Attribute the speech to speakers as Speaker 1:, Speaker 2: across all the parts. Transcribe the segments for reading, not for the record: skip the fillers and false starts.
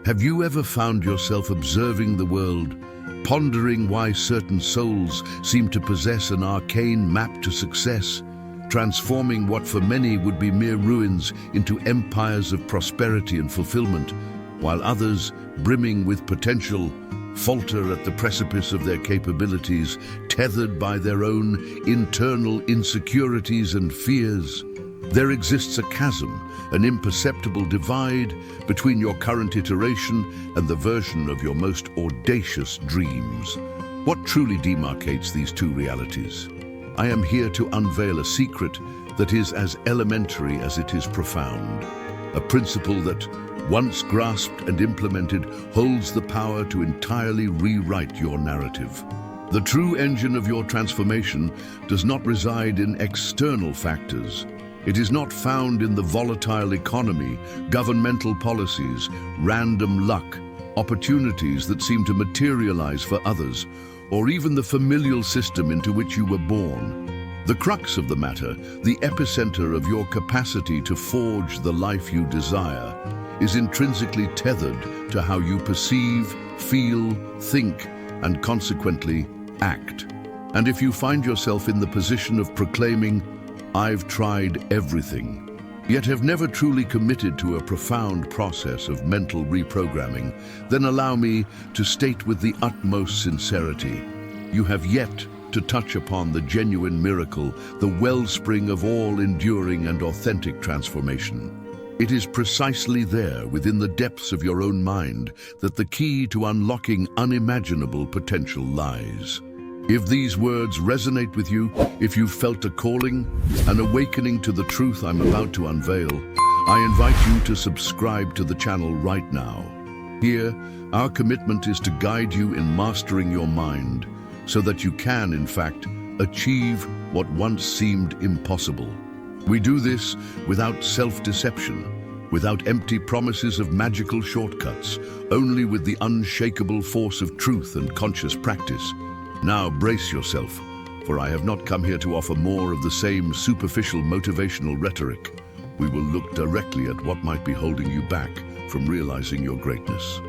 Speaker 1: Have you ever found yourself observing the world, pondering why certain souls seem to possess an arcane map to success, transforming what for many would be mere ruins into empires of prosperity and fulfillment, while others, brimming with potential, falter at the precipice of their capabilities, tethered by their own internal insecurities and fears? There exists a chasm, an imperceptible divide between your current iteration and the version of your most audacious dreams. What truly demarcates these two realities? I am here to unveil a secret that is as elementary as it is profound, a principle that, once grasped and implemented, holds the power to entirely rewrite your narrative. The true engine of your transformation does not reside in external factors. It is not found in the volatile economy, governmental policies, random luck, opportunities that seem to materialize for others, or even the familial system into which you were born. The crux of the matter, the epicenter of your capacity to forge the life you desire, is intrinsically tethered to how you perceive, feel, think, and consequently act. And if you find yourself in the position of proclaiming, "I've tried everything," yet have never truly committed to a profound process of mental reprogramming, then allow me to state with the utmost sincerity, you have yet to touch upon the genuine miracle, the wellspring of all enduring and authentic transformation. It is precisely there, within the depths of your own mind, that the key to unlocking unimaginable potential lies. If these words resonate with you, if you've felt a calling, an awakening to the truth I'm about to unveil, I invite you to subscribe to the channel right now. Here, our commitment is to guide you in mastering your mind, so that you can, in fact, achieve what once seemed impossible. We do this without self-deception, without empty promises of magical shortcuts, only with the unshakable force of truth and conscious practice. Now brace yourself, for I have not come here to offer more of the same superficial motivational rhetoric. We will look directly at what might be holding you back from realizing your greatness.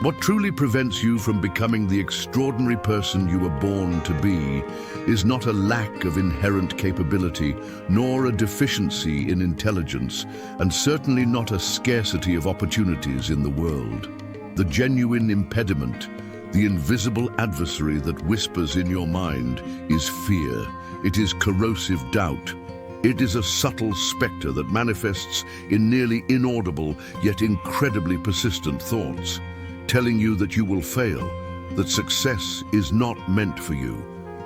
Speaker 1: What truly prevents you from becoming the extraordinary person you were born to be is not a lack of inherent capability, nor a deficiency in intelligence, and certainly not a scarcity of opportunities in the world. The genuine impediment, the invisible adversary that whispers in your mind, is fear. It is corrosive doubt. It is a subtle specter that manifests in nearly inaudible yet incredibly persistent thoughts, telling you that you will fail, that success is not meant for you,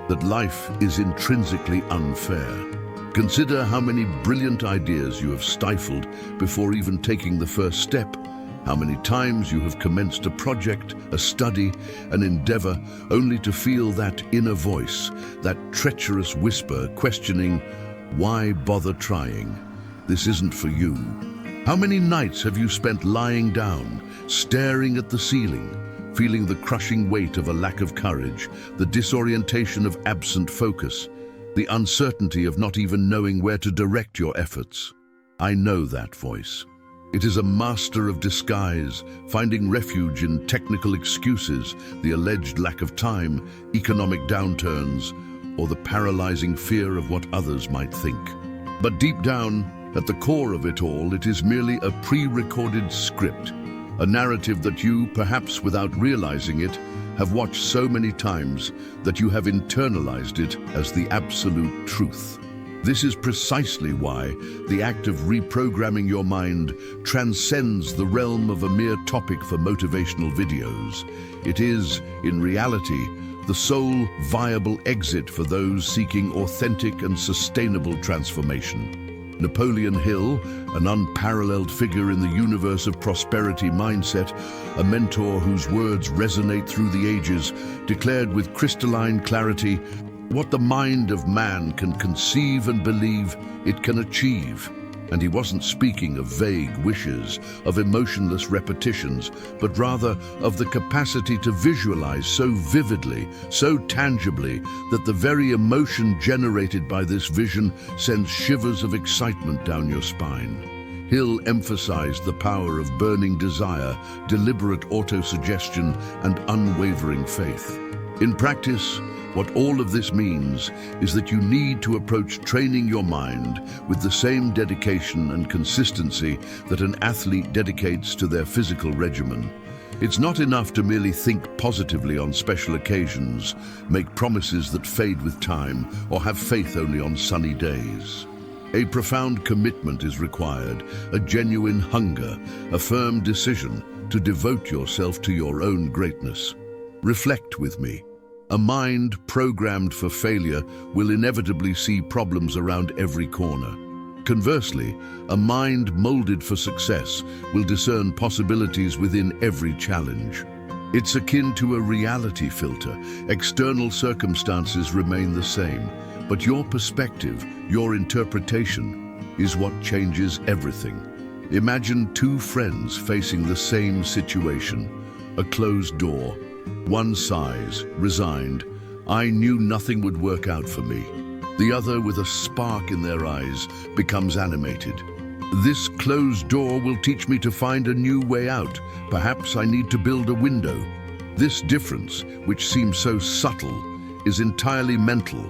Speaker 1: that life is intrinsically unfair. Consider how many brilliant ideas you have stifled before even taking the first step. How many times you have commenced a project, a study, an endeavor, only to feel that inner voice, that treacherous whisper questioning, why bother trying? This isn't for you. How many nights have you spent lying down, staring at the ceiling, feeling the crushing weight of a lack of courage, the disorientation of absent focus, the uncertainty of not even knowing where to direct your efforts? I know that voice. It is a master of disguise, finding refuge in technical excuses, the alleged lack of time, economic downturns, or the paralyzing fear of what others might think. But deep down, at the core of it all, it is merely a pre-recorded script, a narrative that you, perhaps without realizing it, have watched so many times that you have internalized it as the absolute truth. This is precisely why the act of reprogramming your mind transcends the realm of a mere topic for motivational videos. It is, in reality, the sole viable exit for those seeking authentic and sustainable transformation. Napoleon Hill, an unparalleled figure in the universe of prosperity mindset, a mentor whose words resonate through the ages, declared with crystalline clarity, "What the mind of man can conceive and believe, it can achieve." And he wasn't speaking of vague wishes, of emotionless repetitions, but rather of the capacity to visualize so vividly, so tangibly, that the very emotion generated by this vision sends shivers of excitement down your spine. Hill emphasized the power of burning desire, deliberate autosuggestion, and unwavering faith. In practice, what all of this means is that you need to approach training your mind with the same dedication and consistency that an athlete dedicates to their physical regimen. It's not enough to merely think positively on special occasions, make promises that fade with time, or have faith only on sunny days. A profound commitment is required, a genuine hunger, a firm decision to devote yourself to your own greatness. Reflect with me. A mind programmed for failure will inevitably see problems around every corner. Conversely, a mind molded for success will discern possibilities within every challenge. It's akin to a reality filter. External circumstances remain the same, but your perspective, your interpretation, is what changes everything. Imagine two friends facing the same situation. A closed door. One sighs, resigned, "I knew nothing would work out for me." The other, with a spark in their eyes, becomes animated. "This closed door will teach me to find a new way out. Perhaps I need to build a window." This difference, which seems so subtle, is entirely mental.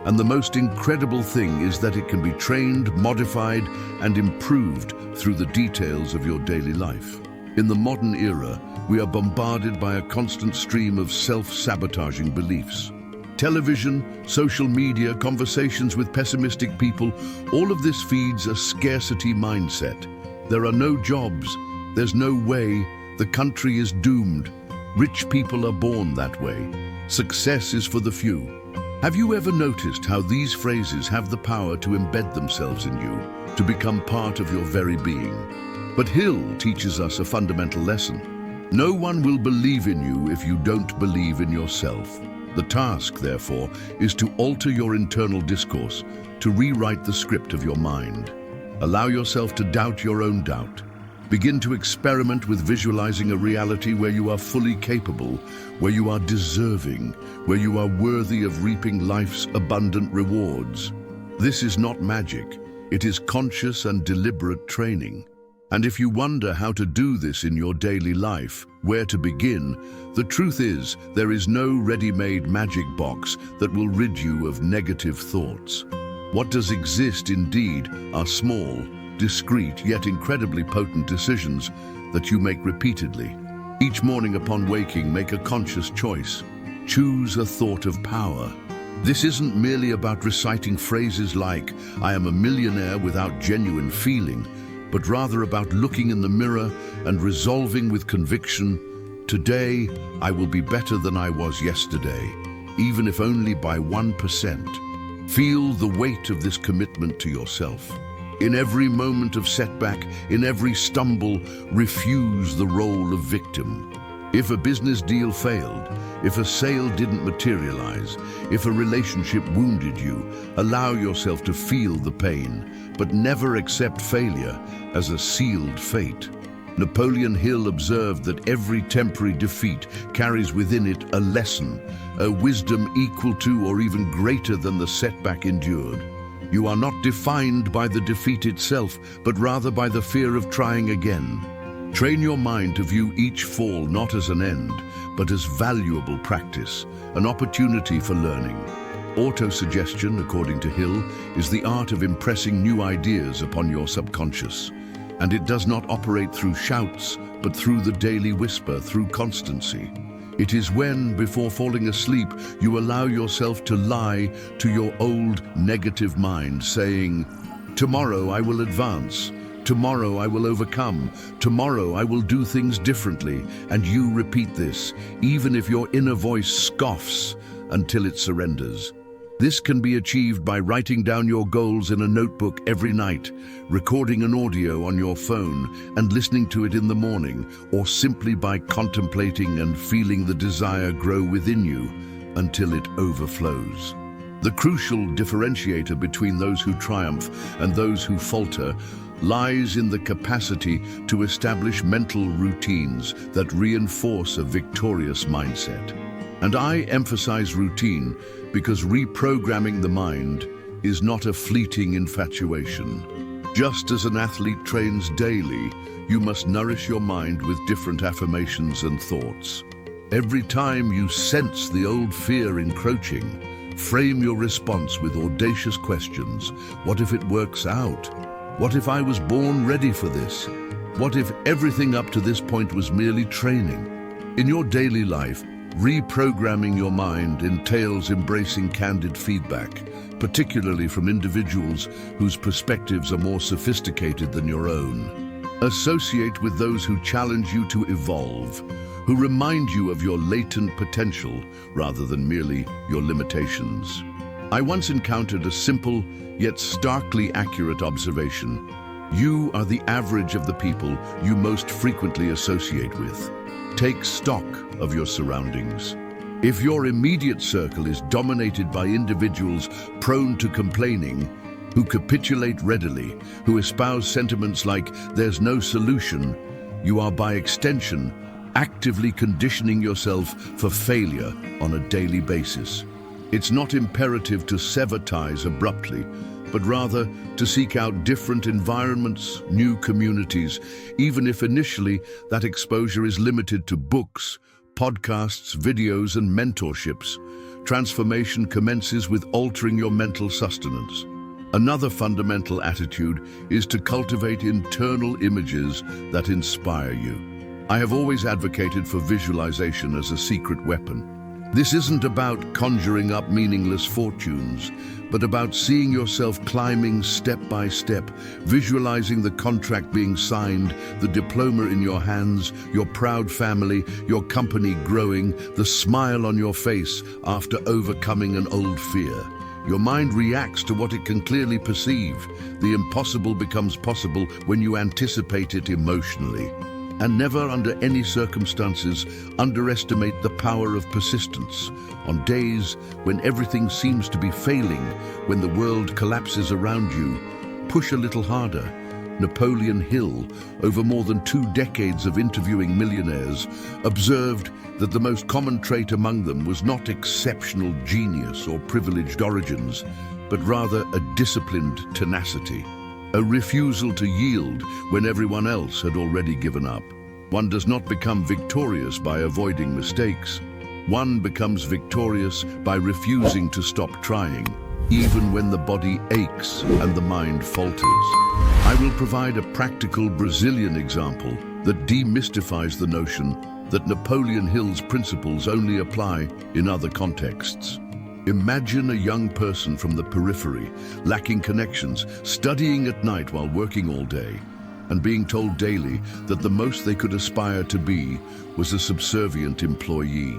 Speaker 1: And the most incredible thing is that it can be trained, modified, and improved through the details of your daily life. In the modern era, we are bombarded by a constant stream of self-sabotaging beliefs. Television, social media, conversations with pessimistic people, all of this feeds a scarcity mindset. There are no jobs, there's no way, the country is doomed. Rich people are born that way. Success is for the few. Have you ever noticed how these phrases have the power to embed themselves in you, to become part of your very being? But Hill teaches us a fundamental lesson. No one will believe in you if you don't believe in yourself. The task, therefore, is to alter your internal discourse, to rewrite the script of your mind. Allow yourself to doubt your own doubt. Begin to experiment with visualizing a reality where you are fully capable, where you are deserving, where you are worthy of reaping life's abundant rewards. This is not magic. It is conscious and deliberate training. And if you wonder how to do this in your daily life, where to begin, the truth is there is no ready-made magic box that will rid you of negative thoughts. What does exist indeed are small, discreet, yet incredibly potent decisions that you make repeatedly. Each morning upon waking, make a conscious choice. Choose a thought of power. This isn't merely about reciting phrases like, "I am a millionaire," without genuine feeling, but rather about looking in the mirror and resolving with conviction, "Today, I will be better than I was yesterday, even if only by 1%. Feel the weight of this commitment to yourself. In every moment of setback, in every stumble, refuse the role of victim. If a business deal failed, if a sale didn't materialize, if a relationship wounded you, allow yourself to feel the pain, but never accept failure as a sealed fate. Napoleon Hill observed that every temporary defeat carries within it a lesson, a wisdom equal to or even greater than the setback endured. You are not defined by the defeat itself, but rather by the fear of trying again. Train your mind to view each fall not as an end, but as valuable practice, an opportunity for learning. Autosuggestion, according to Hill, is the art of impressing new ideas upon your subconscious. And it does not operate through shouts, but through the daily whisper, through constancy. It is when, before falling asleep, you allow yourself to lie to your old negative mind, saying, "Tomorrow I will advance. Tomorrow I will overcome. Tomorrow I will do things differently." And you repeat this, even if your inner voice scoffs, until it surrenders. This can be achieved by writing down your goals in a notebook every night, recording an audio on your phone and listening to it in the morning, or simply by contemplating and feeling the desire grow within you until it overflows. The crucial differentiator between those who triumph and those who falter lies in the capacity to establish mental routines that reinforce a victorious mindset. And I emphasize routine because reprogramming the mind is not a fleeting infatuation. Just as an athlete trains daily, you must nourish your mind with different affirmations and thoughts. Every time you sense the old fear encroaching, frame your response with audacious questions. What if it works out? What if I was born ready for this? What if everything up to this point was merely training? In your daily life, reprogramming your mind entails embracing candid feedback, particularly from individuals whose perspectives are more sophisticated than your own. Associate with those who challenge you to evolve, who remind you of your latent potential rather than merely your limitations. I once encountered a simple yet starkly accurate observation. You are the average of the people you most frequently associate with. Take stock of your surroundings. If your immediate circle is dominated by individuals prone to complaining, who capitulate readily, who espouse sentiments like "there's no solution," you are by extension actively conditioning yourself for failure on a daily basis. It's not imperative to sever ties abruptly, but rather to seek out different environments, new communities, even if initially that exposure is limited to books, podcasts, videos, and mentorships. Transformation commences with altering your mental sustenance. Another fundamental attitude is to cultivate internal images that inspire you. I have always advocated for visualization as a secret weapon. This isn't about conjuring up meaningless fortunes, but about seeing yourself climbing step by step, visualizing the contract being signed, the diploma in your hands, your proud family, your company growing, the smile on your face after overcoming an old fear. Your mind reacts to what it can clearly perceive. The impossible becomes possible when you anticipate it emotionally. And never under any circumstances underestimate the power of persistence. On days when everything seems to be failing, when the world collapses around you, push a little harder. Napoleon Hill, over more than 2 decades of interviewing millionaires, observed that the most common trait among them was not exceptional genius or privileged origins, but rather a disciplined tenacity. A refusal to yield when everyone else had already given up. One does not become victorious by avoiding mistakes. One becomes victorious by refusing to stop trying, even when the body aches and the mind falters. I will provide a practical Brazilian example that demystifies the notion that Napoleon Hill's principles only apply in other contexts. Imagine a young person from the periphery, lacking connections, studying at night while working all day, and being told daily that the most they could aspire to be was a subservient employee.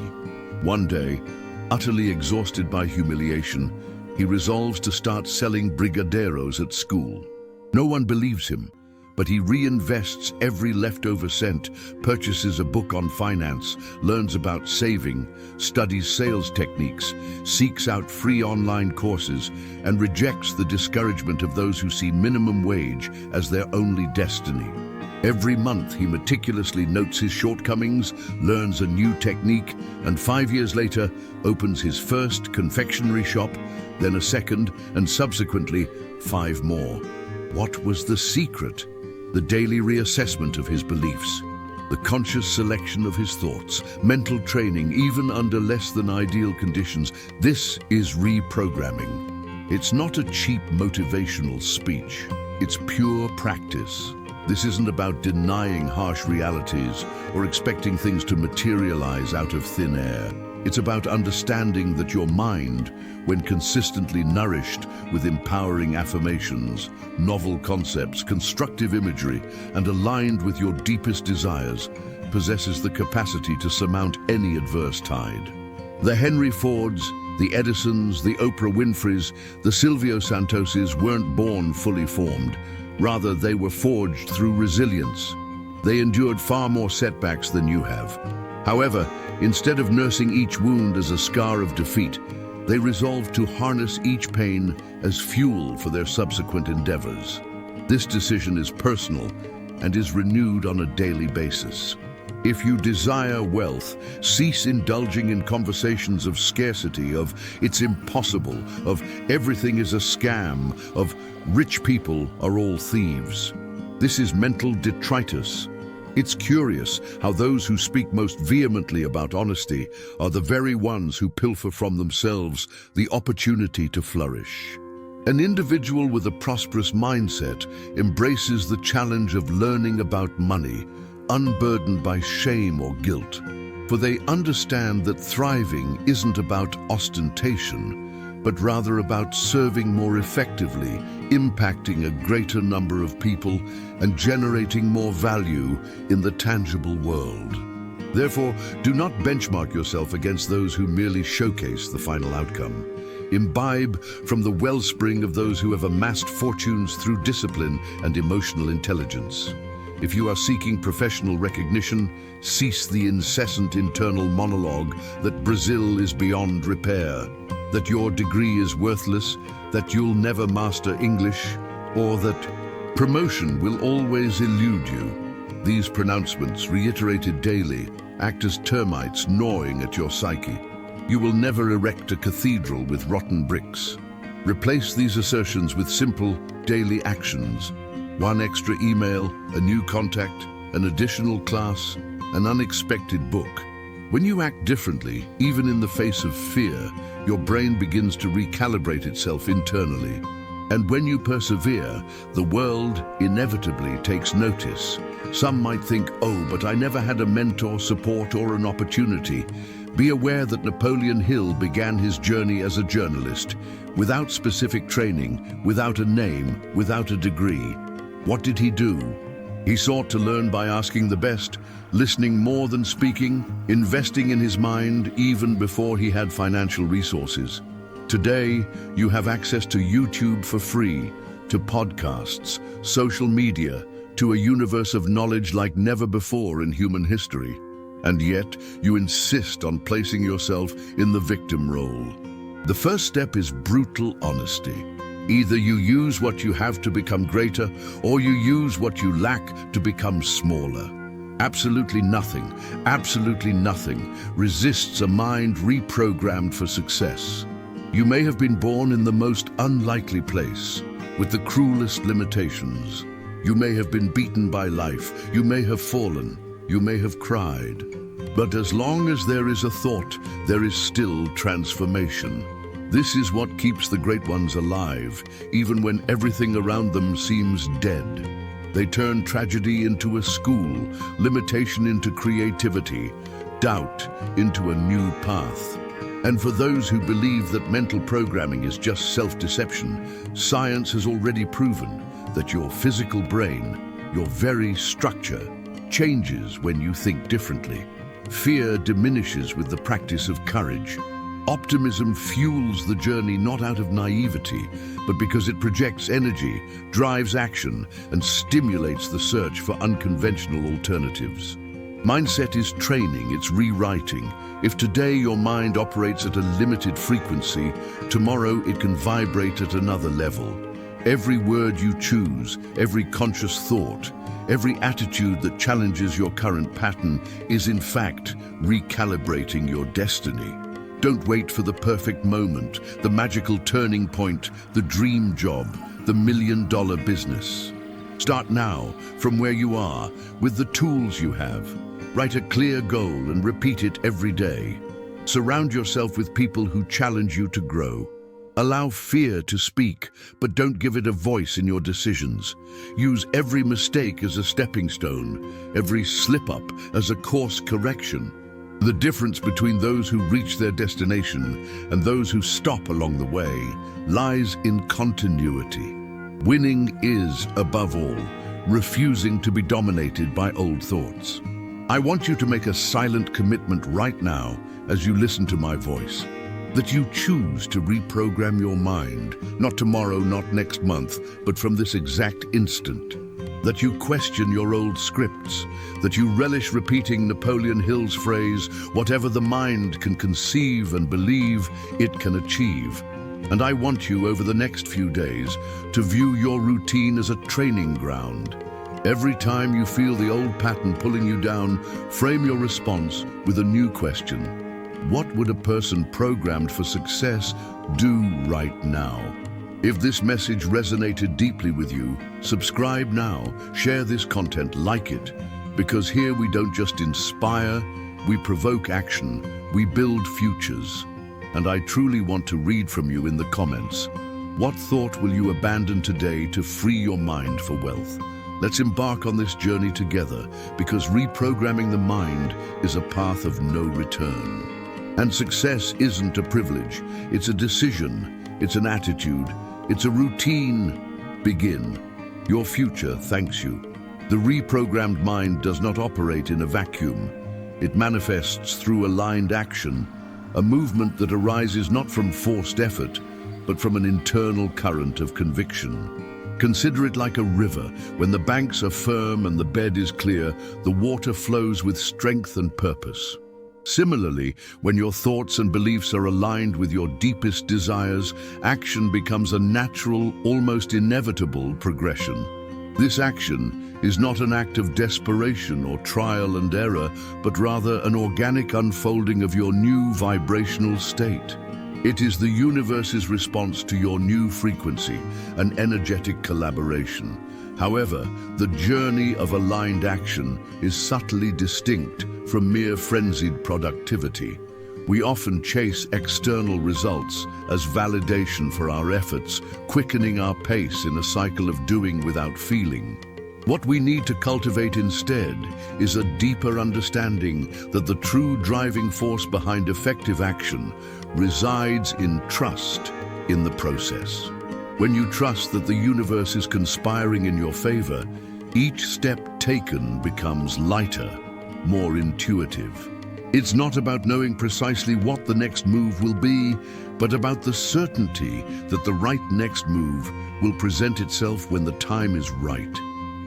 Speaker 1: One day, utterly exhausted by humiliation, he resolves to start selling brigadeiros at school. No one believes him, but he reinvests every leftover cent, purchases a book on finance, learns about saving, studies sales techniques, seeks out free online courses, and rejects the discouragement of those who see minimum wage as their only destiny. Every month he meticulously notes his shortcomings, learns a new technique, and 5 years later opens his first confectionery shop, then a second, and subsequently 5 more. What was the secret? The daily reassessment of his beliefs, the conscious selection of his thoughts, mental training even under less than ideal conditions. This is reprogramming. It's not a cheap motivational speech. It's pure practice. This isn't about denying harsh realities or expecting things to materialize out of thin air. It's about understanding that your mind, when consistently nourished with empowering affirmations, novel concepts, constructive imagery, and aligned with your deepest desires, possesses the capacity to surmount any adverse tide. The Henry Fords, the Edisons, the Oprah Winfreys, the Silvio Santoses weren't born fully formed. Rather, they were forged through resilience. They endured far more setbacks than you have. However, instead of nursing each wound as a scar of defeat, they resolved to harness each pain as fuel for their subsequent endeavors. This decision is personal and is renewed on a daily basis. If you desire wealth, cease indulging in conversations of scarcity, of "it's impossible," of "everything is a scam," of "rich people are all thieves." This is mental detritus. It's curious how those who speak most vehemently about honesty are the very ones who pilfer from themselves the opportunity to flourish. An individual with a prosperous mindset embraces the challenge of learning about money, unburdened by shame or guilt, for they understand that thriving isn't about ostentation, but rather about serving more effectively, impacting a greater number of people, and generating more value in the tangible world. Therefore, do not benchmark yourself against those who merely showcase the final outcome. Imbibe from the wellspring of those who have amassed fortunes through discipline and emotional intelligence. If you are seeking professional recognition, cease the incessant internal monologue that Brazil is beyond repair, that your degree is worthless, that you'll never master English, or that promotion will always elude you. These pronouncements, reiterated daily, act as termites gnawing at your psyche. You will never erect a cathedral with rotten bricks. Replace these assertions with simple, daily actions. One extra email, a new contact, an additional class, an unexpected book. When you act differently, even in the face of fear, your brain begins to recalibrate itself internally. And when you persevere, the world inevitably takes notice. Some might think, "Oh, but I never had a mentor, support, or an opportunity." Be aware that Napoleon Hill began his journey as a journalist, without specific training, without a name, without a degree. What did he do? He sought to learn by asking the best, listening more than speaking, investing in his mind even before he had financial resources. Today, you have access to YouTube for free, to podcasts, social media, to a universe of knowledge like never before in human history. And yet, you insist on placing yourself in the victim role. The first step is brutal honesty. Either you use what you have to become greater, or you use what you lack to become smaller. Absolutely nothing resists a mind reprogrammed for success. You may have been born in the most unlikely place, with the cruelest limitations. You may have been beaten by life, you may have fallen, you may have cried. But as long as there is a thought, there is still transformation. This is what keeps the great ones alive, even when everything around them seems dead. They turn tragedy into a school, limitation into creativity, doubt into a new path. And for those who believe that mental programming is just self-deception, science has already proven that your physical brain, your very structure, changes when you think differently. Fear diminishes with the practice of courage. Optimism fuels the journey not out of naivety, but because it projects energy, drives action, and stimulates the search for unconventional alternatives. Mindset is training, it's rewriting. If today your mind operates at a limited frequency, tomorrow it can vibrate at another level. Every word you choose, every conscious thought, every attitude that challenges your current pattern is in fact recalibrating your destiny. Don't wait for the perfect moment, the magical turning point, the dream job, the million-dollar business. Start now, from where you are, with the tools you have. Write a clear goal and repeat it every day. Surround yourself with people who challenge you to grow. Allow fear to speak, but don't give it a voice in your decisions. Use every mistake as a stepping stone, every slip-up as a course correction. The difference between those who reach their destination and those who stop along the way lies in continuity. Winning is, above all, refusing to be dominated by old thoughts. I want you to make a silent commitment right now as you listen to my voice, that you choose to reprogram your mind, not tomorrow, not next month, but from this exact instant. That you question your old scripts, that you relish repeating Napoleon Hill's phrase, "Whatever the mind can conceive and believe, it can achieve." And I want you over the next few days to view your routine as a training ground, Every time you feel the old pattern pulling you down, frame your response with a new question. What would a person programmed for success do right now? If this message resonated deeply with you, subscribe now, share this content, like it, because here we don't just inspire, we provoke action, we build futures. And I truly want to read from you in the comments. What thought will you abandon today to free your mind for wealth? Let's embark on this journey together, because reprogramming the mind is a path of no return. And success isn't a privilege, it's a decision, it's an attitude, it's a routine. Begin. Your future thanks you. The reprogrammed mind does not operate in a vacuum. It manifests through aligned action, a movement that arises not from forced effort, but from an internal current of conviction. Consider it like a river. When the banks are firm and the bed is clear, the water flows with strength and purpose. Similarly, when your thoughts and beliefs are aligned with your deepest desires, action becomes a natural, almost inevitable progression. This action is not an act of desperation or trial and error, but rather an organic unfolding of your new vibrational state. It is the universe's response to your new frequency, an energetic collaboration. However, the journey of aligned action is subtly distinct from mere frenzied productivity. We often chase external results as validation for our efforts, quickening our pace in a cycle of doing without feeling. What we need to cultivate instead is a deeper understanding that the true driving force behind effective action resides in trust in the process. When you trust that the universe is conspiring in your favor, each step taken becomes lighter, more intuitive. It's not about knowing precisely what the next move will be, but about the certainty that the right next move will present itself when the time is right.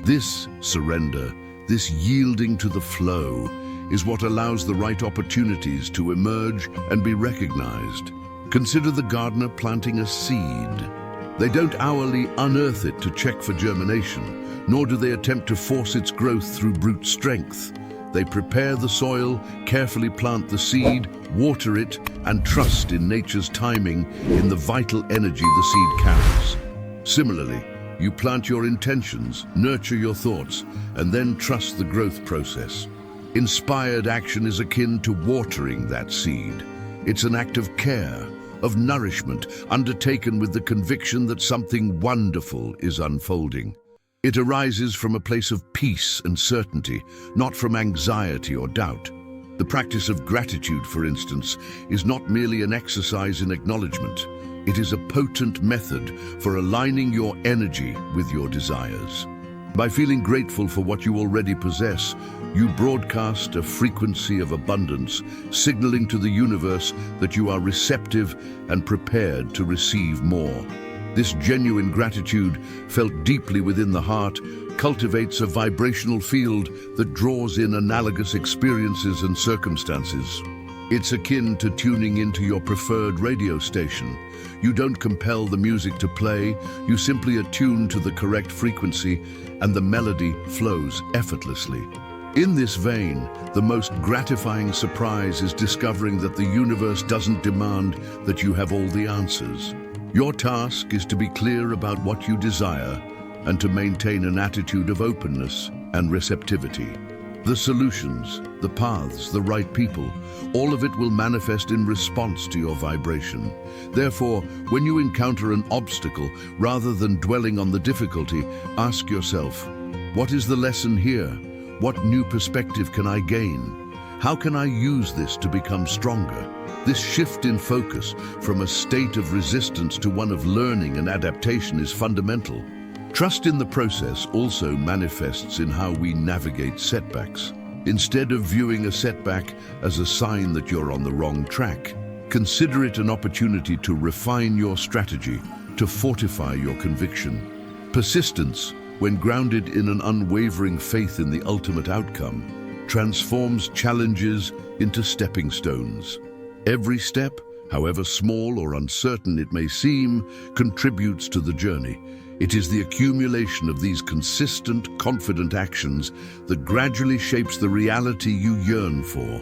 Speaker 1: This surrender, this yielding to the flow, is what allows the right opportunities to emerge and be recognized. Consider the gardener planting a seed. They don't hourly unearth it to check for germination, nor do they attempt to force its growth through brute strength. They prepare the soil, carefully plant the seed, water it, and trust in nature's timing, in the vital energy the seed carries. Similarly, you plant your intentions, nurture your thoughts, and then trust the growth process. Inspired action is akin to watering that seed. It's an act of care, of nourishment, undertaken with the conviction that something wonderful is unfolding. It arises from a place of peace and certainty, not from anxiety or doubt. The practice of gratitude, for instance, is not merely an exercise in acknowledgement. It is a potent method for aligning your energy with your desires. By feeling grateful for what you already possess, you broadcast a frequency of abundance, signaling to the universe that you are receptive and prepared to receive more. This genuine gratitude, felt deeply within the heart, cultivates a vibrational field that draws in analogous experiences and circumstances. It's akin to tuning into your preferred radio station. You don't compel the music to play, you simply attune to the correct frequency, and the melody flows effortlessly. In this vein, the most gratifying surprise is discovering that the universe doesn't demand that you have all the answers. Your task is to be clear about what you desire and to maintain an attitude of openness and receptivity. The solutions, the paths, the right people, all of it will manifest in response to your vibration. Therefore, when you encounter an obstacle, rather than dwelling on the difficulty, ask yourself, what is the lesson here? What new perspective can I gain? How can I use this to become stronger? This shift in focus from a state of resistance to one of learning and adaptation is fundamental. Trust in the process also manifests in how we navigate setbacks. Instead of viewing a setback as a sign that you're on the wrong track, consider it an opportunity to refine your strategy, to fortify your conviction. Persistence, when grounded in an unwavering faith in the ultimate outcome, transforms challenges into stepping stones. Every step, however small or uncertain it may seem, contributes to the journey. It is the accumulation of these consistent, confident actions that gradually shapes the reality you yearn for.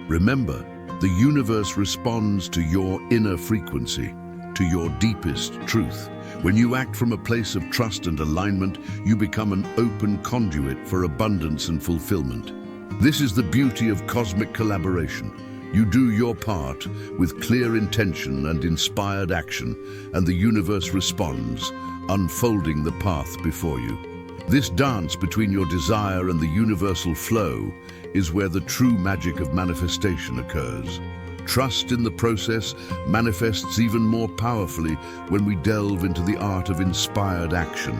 Speaker 1: Remember, the universe responds to your inner frequency, to your deepest truth. When you act from a place of trust and alignment, you become an open conduit for abundance and fulfillment. This is the beauty of cosmic collaboration. You do your part with clear intention and inspired action, and the universe responds, unfolding the path before you. This dance between your desire and the universal flow is where the true magic of manifestation occurs. Trust in the process manifests even more powerfully when we delve into the art of inspired action,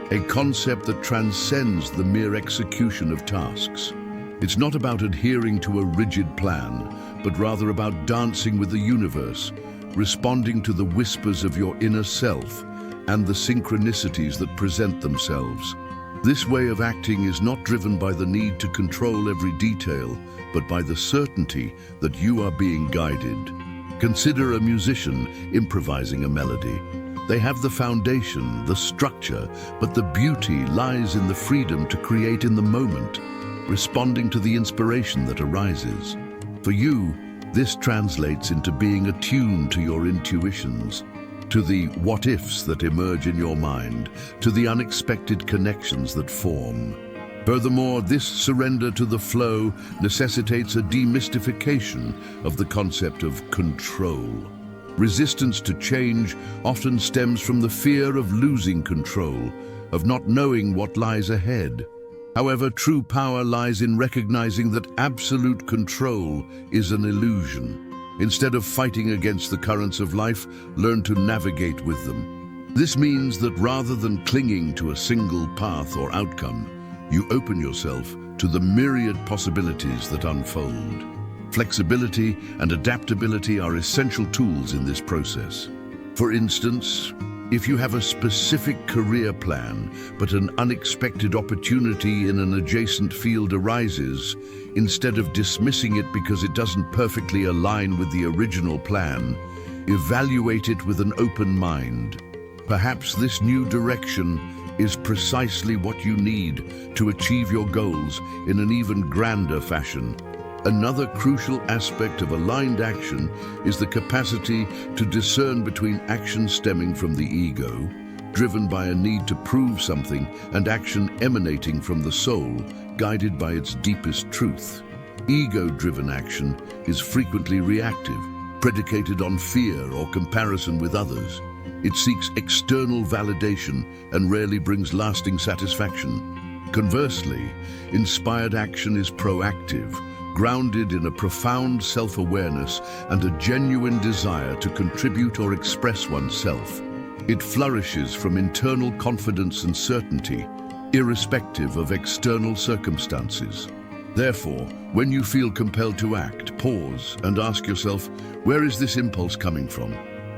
Speaker 1: a concept that transcends the mere execution of tasks. It's not about adhering to a rigid plan, but rather about dancing with the universe, responding to the whispers of your inner self and the synchronicities that present themselves. This way of acting is not driven by the need to control every detail, but by the certainty that you are being guided. Consider a musician improvising a melody. They have the foundation, the structure, but the beauty lies in the freedom to create in the moment, responding to the inspiration that arises. For you, this translates into being attuned to your intuitions, to the what-ifs that emerge in your mind, to the unexpected connections that form. Furthermore, this surrender to the flow necessitates a demystification of the concept of control. Resistance to change often stems from the fear of losing control, of not knowing what lies ahead. However, true power lies in recognizing that absolute control is an illusion. Instead of fighting against the currents of life, learn to navigate with them. This means that rather than clinging to a single path or outcome, you open yourself to the myriad possibilities that unfold. Flexibility and adaptability are essential tools in this process. For instance, if you have a specific career plan, but an unexpected opportunity in an adjacent field arises, instead of dismissing it because it doesn't perfectly align with the original plan, evaluate it with an open mind. Perhaps this new direction is precisely what you need to achieve your goals in an even grander fashion. Another crucial aspect of aligned action is the capacity to discern between action stemming from the ego, driven by a need to prove something, and action emanating from the soul, guided by its deepest truth. Ego-driven action is frequently reactive, predicated on fear or comparison with others. It seeks external validation and rarely brings lasting satisfaction. Conversely, inspired action is proactive, grounded in a profound self-awareness and a genuine desire to contribute or express oneself. It flourishes from internal confidence and certainty, irrespective of external circumstances. Therefore, when you feel compelled to act, pause and ask yourself, where is this impulse coming from?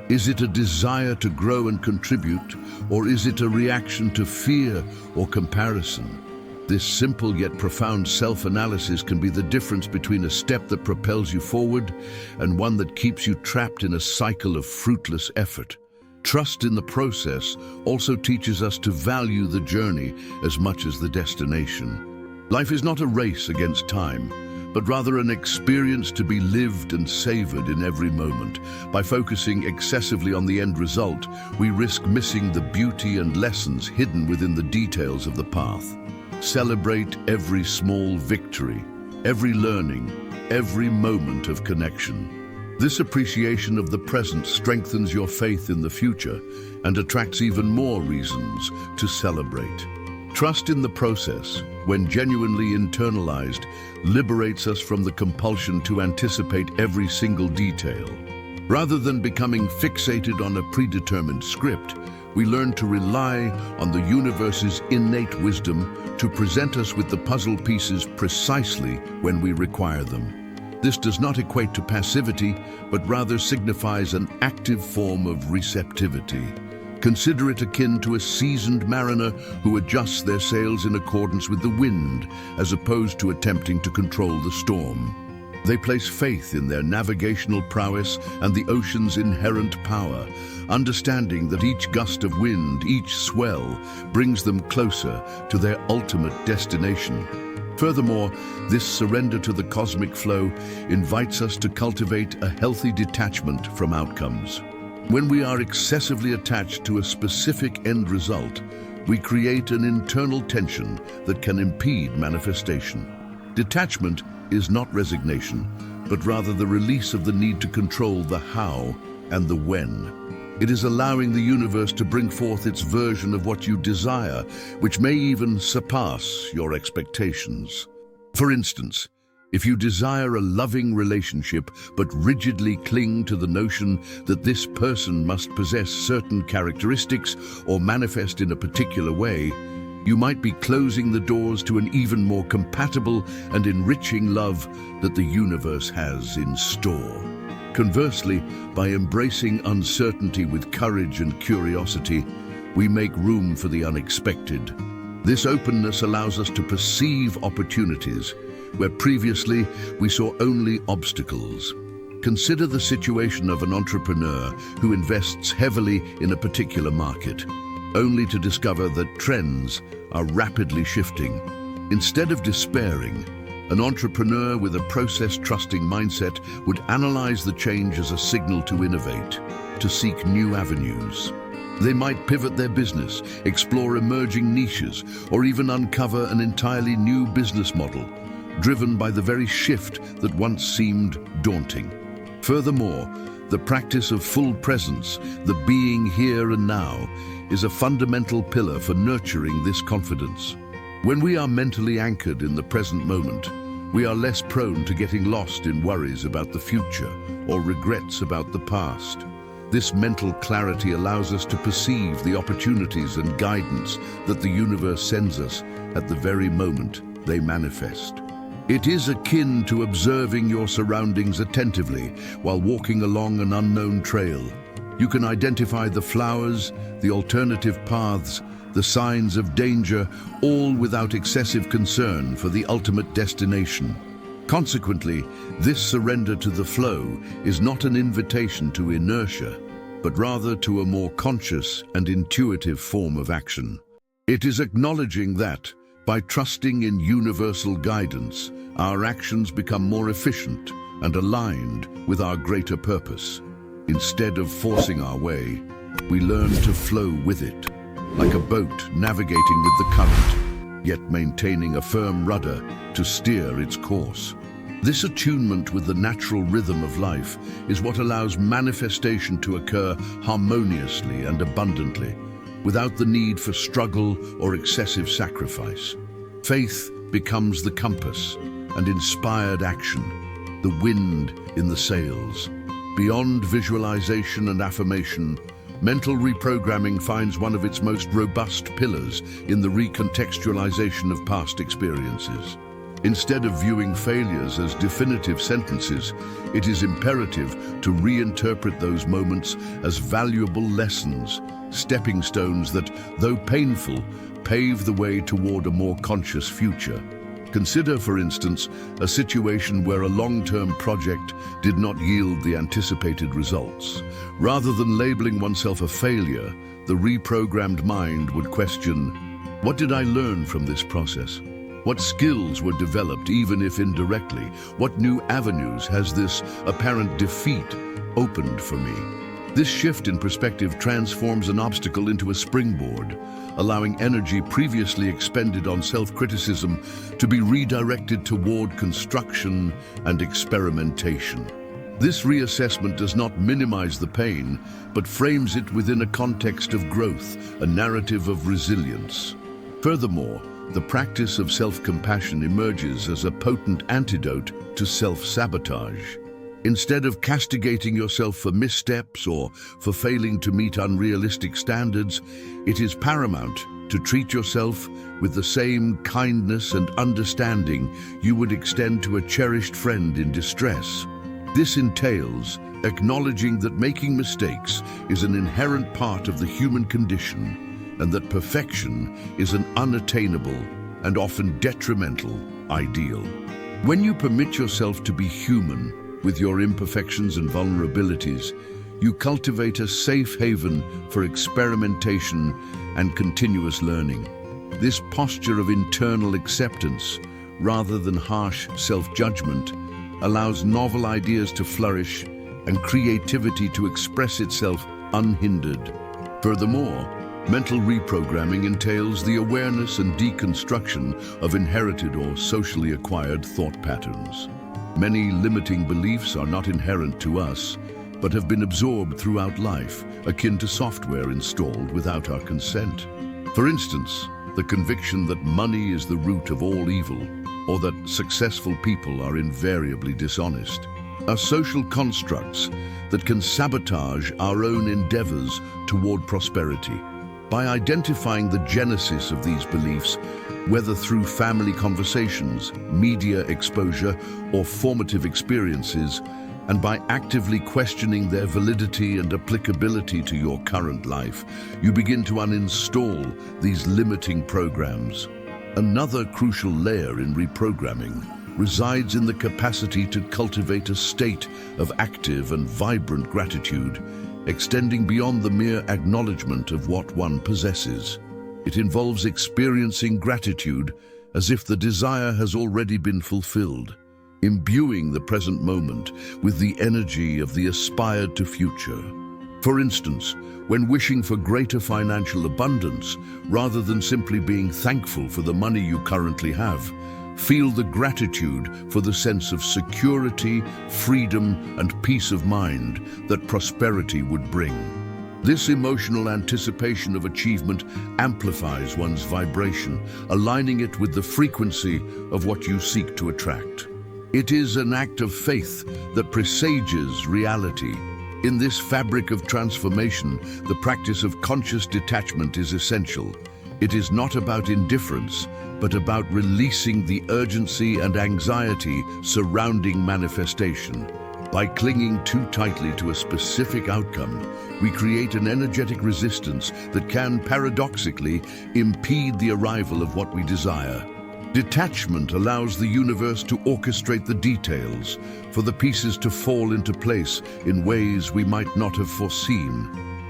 Speaker 1: Is it a desire to grow and contribute, or is it a reaction to fear or comparison? This simple yet profound self-analysis can be the difference between a step that propels you forward and one that keeps you trapped in a cycle of fruitless effort. Trust in the process also teaches us to value the journey as much as the destination. Life is not a race against time, but rather an experience to be lived and savored in every moment. By focusing excessively on the end result, we risk missing the beauty and lessons hidden within the details of the path. Celebrate every small victory, every learning, every moment of connection. This appreciation of the present strengthens your faith in the future and attracts even more reasons to celebrate. Trust in the process, when genuinely internalized, liberates us from the compulsion to anticipate every single detail. Rather than becoming fixated on a predetermined script, we learn to rely on the universe's innate wisdom to present us with the puzzle pieces precisely when we require them. This does not equate to passivity, but rather signifies an active form of receptivity. Consider it akin to a seasoned mariner who adjusts their sails in accordance with the wind, as opposed to attempting to control the storm. They place faith in their navigational prowess and the ocean's inherent power, understanding that each gust of wind, each swell, brings them closer to their ultimate destination. Furthermore, this surrender to the cosmic flow invites us to cultivate a healthy detachment from outcomes. When we are excessively attached to a specific end result, we create an internal tension that can impede manifestation. Detachment is not resignation, but rather the release of the need to control the how and the when. It is allowing the universe to bring forth its version of what you desire, which may even surpass your expectations. For instance, if you desire a loving relationship but rigidly cling to the notion that this person must possess certain characteristics or manifest in a particular way, you might be closing the doors to an even more compatible and enriching love that the universe has in store. Conversely, by embracing uncertainty with courage and curiosity, we make room for the unexpected. This openness allows us to perceive opportunities where previously we saw only obstacles. Consider the situation of an entrepreneur who invests heavily in a particular market, only to discover that trends are rapidly shifting. Instead of despairing, an entrepreneur with a process-trusting mindset would analyze the change as a signal to innovate, to seek new avenues. They might pivot their business, explore emerging niches, or even uncover an entirely new business model, driven by the very shift that once seemed daunting. Furthermore, the practice of full presence, the being here and now, is a fundamental pillar for nurturing this confidence. When we are mentally anchored in the present moment, we are less prone to getting lost in worries about the future or regrets about the past. This mental clarity allows us to perceive the opportunities and guidance that the universe sends us at the very moment they manifest. It is akin to observing your surroundings attentively while walking along an unknown trail. You can identify the flowers, the alternative paths, the signs of danger, all without excessive concern for the ultimate destination. Consequently, this surrender to the flow is not an invitation to inertia, but rather to a more conscious and intuitive form of action. It is acknowledging that, by trusting in universal guidance, our actions become more efficient and aligned with our greater purpose. Instead of forcing our way, we learn to flow with it, like a boat navigating with the current, yet maintaining a firm rudder to steer its course. This attunement with the natural rhythm of life is what allows manifestation to occur harmoniously and abundantly, without the need for struggle or excessive sacrifice. Faith becomes the compass, and inspired action, the wind in the sails. Beyond visualization and affirmation, mental reprogramming finds one of its most robust pillars in the recontextualization of past experiences. Instead of viewing failures as definitive sentences, it is imperative to reinterpret those moments as valuable lessons, stepping stones that, though painful, pave the way toward a more conscious future. Consider, for instance, a situation where a long-term project did not yield the anticipated results. Rather than labeling oneself a failure, the reprogrammed mind would question, what did I learn from this process? What skills were developed, even if indirectly? What new avenues has this apparent defeat opened for me? This shift in perspective transforms an obstacle into a springboard, allowing energy previously expended on self-criticism to be redirected toward construction and experimentation. This reassessment does not minimize the pain, but frames it within a context of growth, a narrative of resilience. Furthermore, the practice of self-compassion emerges as a potent antidote to self-sabotage. Instead of castigating yourself for missteps or for failing to meet unrealistic standards, it is paramount to treat yourself with the same kindness and understanding you would extend to a cherished friend in distress. This entails acknowledging that making mistakes is an inherent part of the human condition and that perfection is an unattainable and often detrimental ideal. When you permit yourself to be human with your imperfections and vulnerabilities, you cultivate a safe haven for experimentation and continuous learning. This posture of internal acceptance, rather than harsh self-judgment, allows novel ideas to flourish and creativity to express itself unhindered. Furthermore, mental reprogramming entails the awareness and deconstruction of inherited or socially acquired thought patterns. Many limiting beliefs are not inherent to us, but have been absorbed throughout life, akin to software installed without our consent. For instance, the conviction that money is the root of all evil, or that successful people are invariably dishonest, are social constructs that can sabotage our own endeavors toward prosperity. By identifying the genesis of these beliefs, whether through family conversations, media exposure, or formative experiences, and by actively questioning their validity and applicability to your current life, you begin to uninstall these limiting programs. Another crucial layer in reprogramming resides in the capacity to cultivate a state of active and vibrant gratitude, extending beyond the mere acknowledgement of what one possesses. It involves experiencing gratitude as if the desire has already been fulfilled, imbuing the present moment with the energy of the aspired-to future. For instance, when wishing for greater financial abundance, rather than simply being thankful for the money you currently have, feel the gratitude for the sense of security, freedom, and peace of mind that prosperity would bring. This emotional anticipation of achievement amplifies one's vibration, aligning it with the frequency of what you seek to attract. It is an act of faith that presages reality. In this fabric of transformation, the practice of conscious detachment is essential. It is not about indifference, but about releasing the urgency and anxiety surrounding manifestation. By clinging too tightly to a specific outcome, we create an energetic resistance that can, paradoxically, impede the arrival of what we desire. Detachment allows the universe to orchestrate the details, for the pieces to fall into place in ways we might not have foreseen.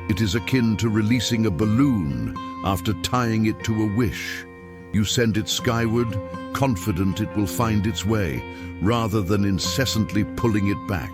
Speaker 1: It is akin to releasing a balloon after tying it to a wish. You send it skyward, confident it will find its way, rather than incessantly pulling it back.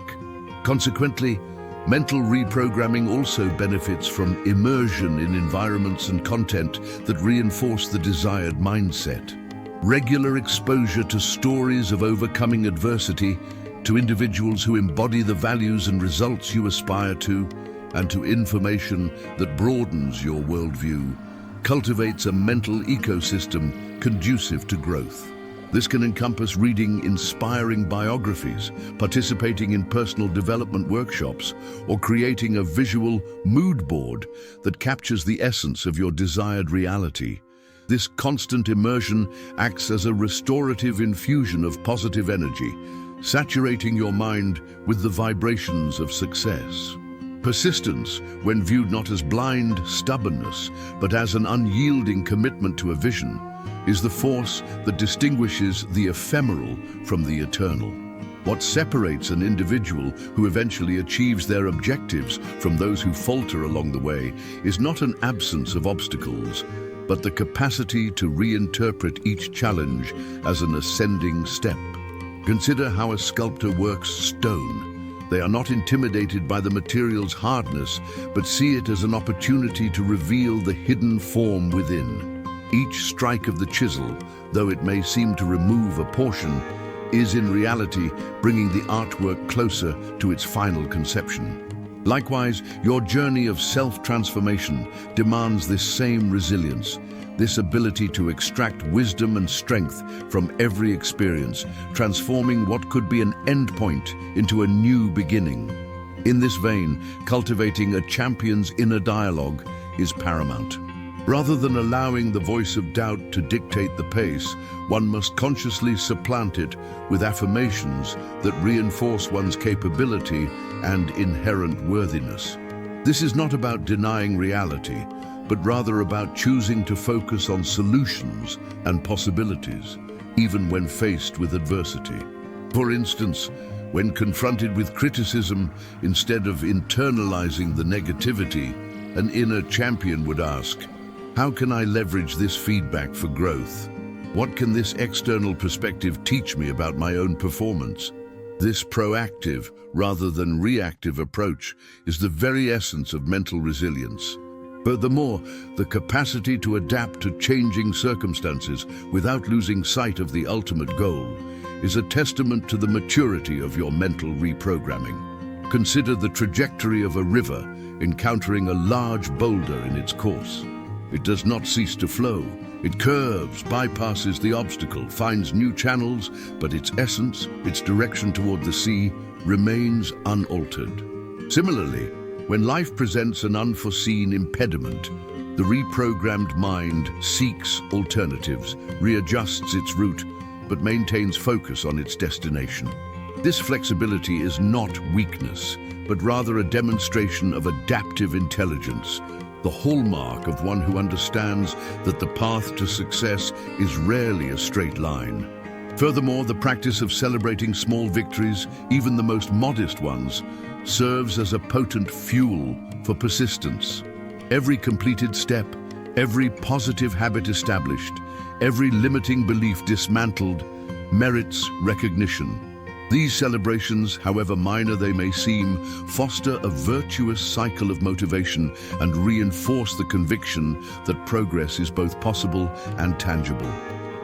Speaker 1: Consequently, mental reprogramming also benefits from immersion in environments and content that reinforce the desired mindset. Regular exposure to stories of overcoming adversity, to individuals who embody the values and results you aspire to, and to information that broadens your worldview, cultivates a mental ecosystem conducive to growth. This can encompass reading inspiring biographies, participating in personal development workshops, or creating a visual mood board that captures the essence of your desired reality. This constant immersion acts as a restorative infusion of positive energy, saturating your mind with the vibrations of success. Persistence, when viewed not as blind stubbornness, but as an unyielding commitment to a vision, is the force that distinguishes the ephemeral from the eternal. What separates an individual who eventually achieves their objectives from those who falter along the way is not an absence of obstacles, but the capacity to reinterpret each challenge as an ascending step. Consider how a sculptor works stone. They are not intimidated by the material's hardness, but see it as an opportunity to reveal the hidden form within. Each strike of the chisel, though it may seem to remove a portion, is in reality bringing the artwork closer to its final conception. Likewise, your journey of self-transformation demands this same resilience, this ability to extract wisdom and strength from every experience, transforming what could be an endpoint into a new beginning. In this vein, cultivating a champion's inner dialogue is paramount. Rather than allowing the voice of doubt to dictate the pace, one must consciously supplant it with affirmations that reinforce one's capability and inherent worthiness. This is not about denying reality, but rather about choosing to focus on solutions and possibilities. even when faced with adversity. For instance, when confronted with criticism, instead of internalizing the negativity, an inner champion would ask, how can I leverage this feedback for growth? What can this external perspective teach me about my own performance? This proactive, rather than reactive approach is the very essence of mental resilience. Furthermore, the capacity to adapt to changing circumstances without losing sight of the ultimate goal is a testament to the maturity of your mental reprogramming. Consider the trajectory of a river encountering a large boulder in its course. It does not cease to flow. It curves, bypasses the obstacle, finds new channels, but its essence, its direction toward the sea, remains unaltered. Similarly, when life presents an unforeseen impediment, the reprogrammed mind seeks alternatives, readjusts its route, but maintains focus on its destination. This flexibility is not weakness, but rather a demonstration of adaptive intelligence, the hallmark of one who understands that the path to success is rarely a straight line. Furthermore, the practice of celebrating small victories, even the most modest ones, serves as a potent fuel for persistence. Every completed step, every positive habit established, every limiting belief dismantled, merits recognition. These celebrations, however minor they may seem, foster a virtuous cycle of motivation and reinforce the conviction that progress is both possible and tangible.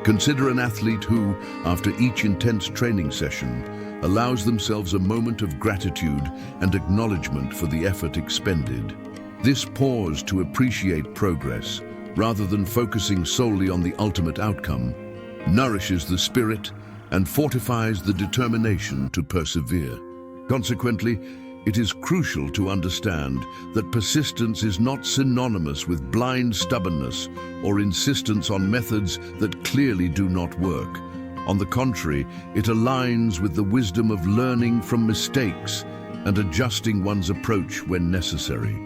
Speaker 1: Consider an athlete who, after each intense training session, allows themselves a moment of gratitude and acknowledgement for the effort expended. This pause to appreciate progress, rather than focusing solely on the ultimate outcome, nourishes the spirit and fortifies the determination to persevere. Consequently, it is crucial to understand that persistence is not synonymous with blind stubbornness or insistence on methods that clearly do not work. On the contrary, it aligns with the wisdom of learning from mistakes and adjusting one's approach when necessary.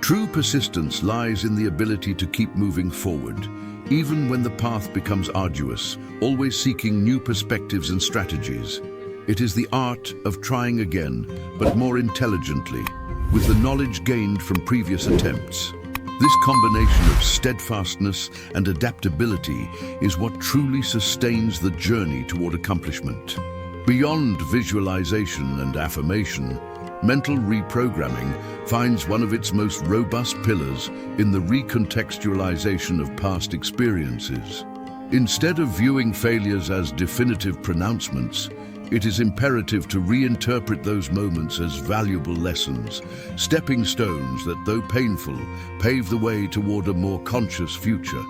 Speaker 1: True persistence lies in the ability to keep moving forward, even when the path becomes arduous, always seeking new perspectives and strategies. It is the art of trying again, but more intelligently, with the knowledge gained from previous attempts. This combination of steadfastness and adaptability is what truly sustains the journey toward accomplishment. Beyond visualization and affirmation, mental reprogramming finds one of its most robust pillars in the recontextualization of past experiences. Instead of viewing failures as definitive pronouncements, it is imperative to reinterpret those moments as valuable lessons, stepping stones that, though painful, pave the way toward a more conscious future.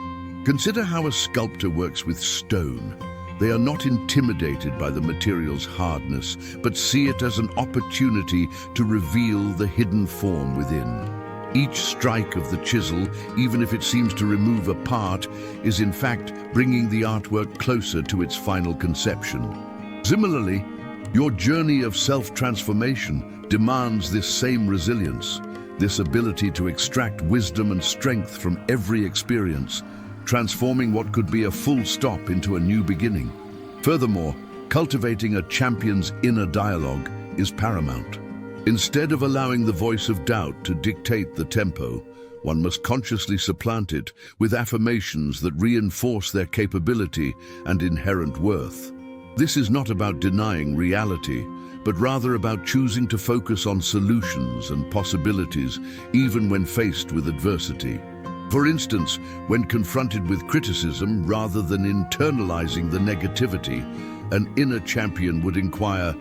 Speaker 1: Consider how a sculptor works with stone. They are not intimidated by the material's hardness, but see it as an opportunity to reveal the hidden form within. Each strike of the chisel, even if it seems to remove a part, is in fact bringing the artwork closer to its final conception. Similarly, your journey of self-transformation demands this same resilience, this ability to extract wisdom and strength from every experience, transforming what could be a full stop into a new beginning. Furthermore, cultivating a champion's inner dialogue is paramount. Instead of allowing the voice of doubt to dictate the tempo, one must consciously supplant it with affirmations that reinforce their capability and inherent worth. This is not about denying reality, but rather about choosing to focus on solutions and possibilities, even when faced with adversity. For instance, when confronted with criticism, rather than internalizing the negativity, an inner champion would inquire,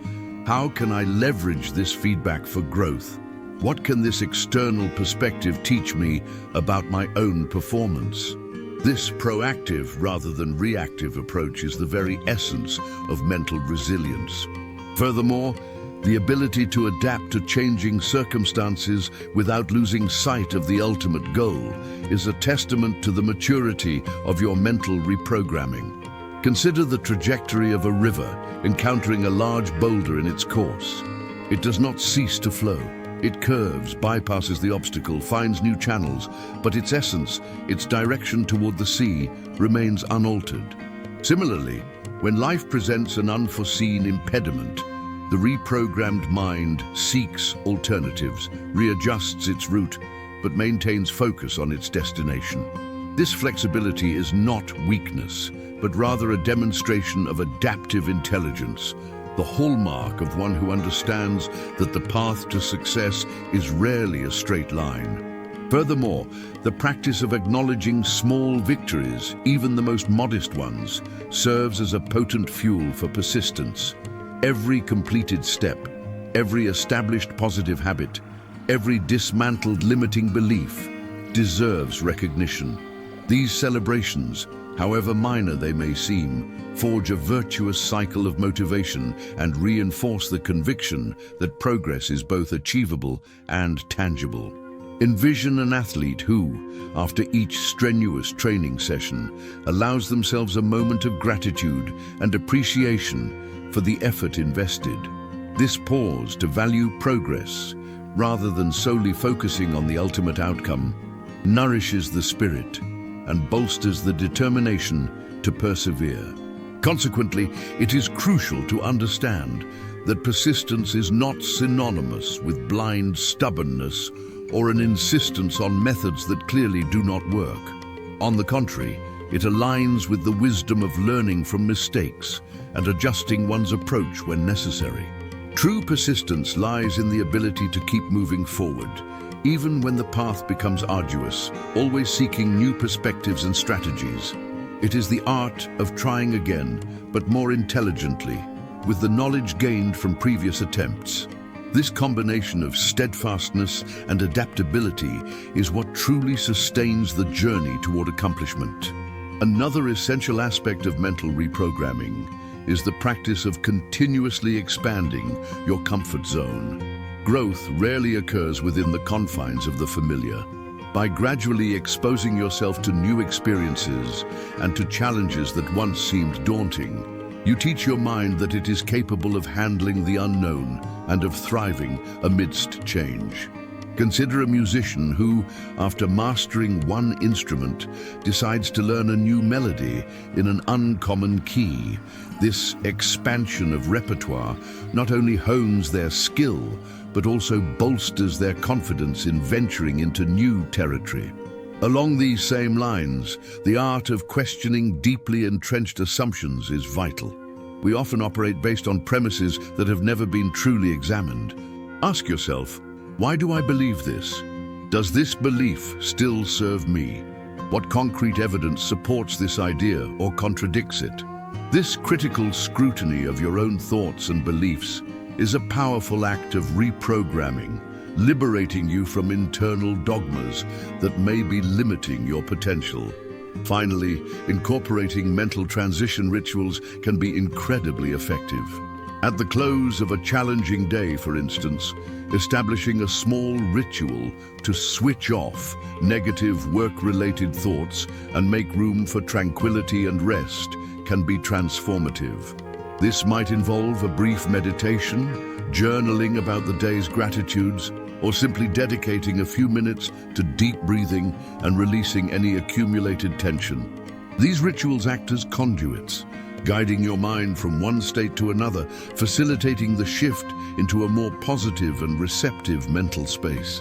Speaker 1: how can I leverage this feedback for growth? What can this external perspective teach me about my own performance? This proactive rather than reactive approach is the very essence of mental resilience. Furthermore, the ability to adapt to changing circumstances without losing sight of the ultimate goal is a testament to the maturity of your mental reprogramming. Consider the trajectory of a river encountering a large boulder in its course. It does not cease to flow. It curves, bypasses the obstacle, finds new channels, but its essence, its direction toward the sea, remains unaltered. Similarly, when life presents an unforeseen impediment, the reprogrammed mind seeks alternatives, readjusts its route, but maintains focus on its destination. This flexibility is not weakness, but rather a demonstration of adaptive intelligence, the hallmark of one who understands that the path to success is rarely a straight line. Furthermore, the practice of acknowledging small victories, even the most modest ones, serves as a potent fuel for persistence. Every completed step, every established positive habit, every dismantled limiting belief deserves recognition. These celebrations, however minor they may seem, forge a virtuous cycle of motivation and reinforce the conviction that progress is both achievable and tangible. Envision an athlete who, after each strenuous training session, allows themselves a moment of gratitude and appreciation for the effort invested. This pause to value progress, rather than solely focusing on the ultimate outcome, nourishes the spirit and bolsters the determination to persevere. Consequently, it is crucial to understand that persistence is not synonymous with blind stubbornness or an insistence on methods that clearly do not work. On the contrary, it aligns with the wisdom of learning from mistakes and adjusting one's approach when necessary. True persistence lies in the ability to keep moving forward, even when the path becomes arduous, always seeking new perspectives and strategies. It is the art of trying again, but more intelligently, with the knowledge gained from previous attempts. This combination of steadfastness and adaptability is what truly sustains the journey toward accomplishment. Another essential aspect of mental reprogramming is the practice of continuously expanding your comfort zone. Growth rarely occurs within the confines of the familiar. By gradually exposing yourself to new experiences and to challenges that once seemed daunting, you teach your mind that it is capable of handling the unknown and of thriving amidst change. Consider a musician who, after mastering one instrument, decides to learn a new melody in an uncommon key. This expansion of repertoire not only hones their skill, but also bolsters their confidence in venturing into new territory. Along these same lines, the art of questioning deeply entrenched assumptions is vital. We often operate based on premises that have never been truly examined. Ask yourself, why do I believe this? Does this belief still serve me? What concrete evidence supports this idea or contradicts it? This critical scrutiny of your own thoughts and beliefs is a powerful act of reprogramming, liberating you from internal dogmas that may be limiting your potential. Finally, incorporating mental transition rituals can be incredibly effective. At the close of a challenging day, for instance, establishing a small ritual to switch off negative work-related thoughts and make room for tranquility and rest can be transformative. This might involve a brief meditation, journaling about the day's gratitudes, or simply dedicating a few minutes to deep breathing and releasing any accumulated tension. These rituals act as conduits, guiding your mind from one state to another, facilitating the shift into a more positive and receptive mental space.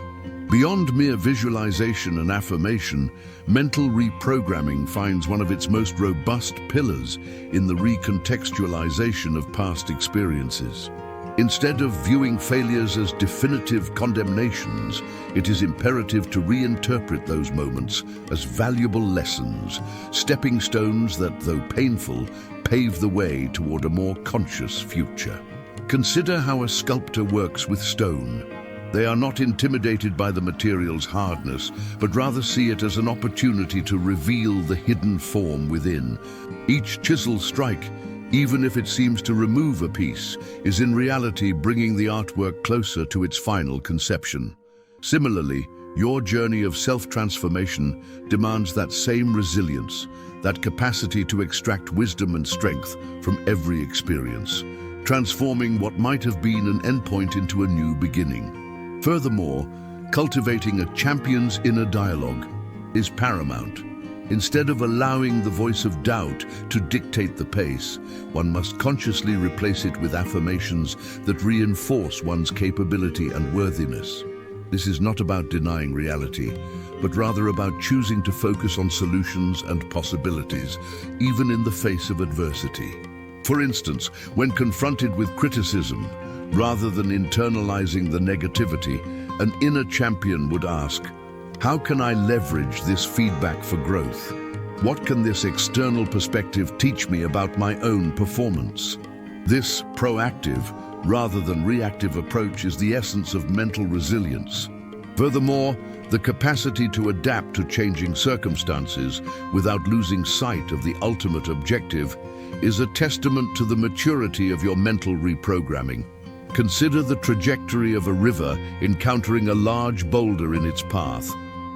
Speaker 1: Beyond mere visualization and affirmation, mental reprogramming finds one of its most robust pillars in the recontextualization of past experiences. Instead of viewing failures as definitive condemnations, it is imperative to reinterpret those moments as valuable lessons, stepping stones that, though painful, pave the way toward a more conscious future. Consider how a sculptor works with stone. They are not intimidated by the material's hardness, but rather see it as an opportunity to reveal the hidden form within. Each chisel strike, even if it seems to remove a piece, is in reality bringing the artwork closer to its final conception. Similarly, your journey of self-transformation demands that same resilience, that capacity to extract wisdom and strength from every experience, transforming what might have been an endpoint into a new beginning. Furthermore, cultivating a champion's inner dialogue is paramount. Instead of allowing the voice of doubt to dictate the pace, one must consciously replace it with affirmations that reinforce one's capability and worthiness. This is not about denying reality, but rather about choosing to focus on solutions and possibilities, even in the face of adversity. For instance, when confronted with criticism, rather than internalizing the negativity, an inner champion would ask, "How can I leverage this feedback for growth? What can this external perspective teach me about my own performance?" This proactive, rather than reactive approach is the essence of mental resilience. Furthermore, the capacity to adapt to changing circumstances without losing sight of the ultimate objective is a testament to the maturity of your mental reprogramming. Consider the trajectory of a river encountering a large boulder in its path.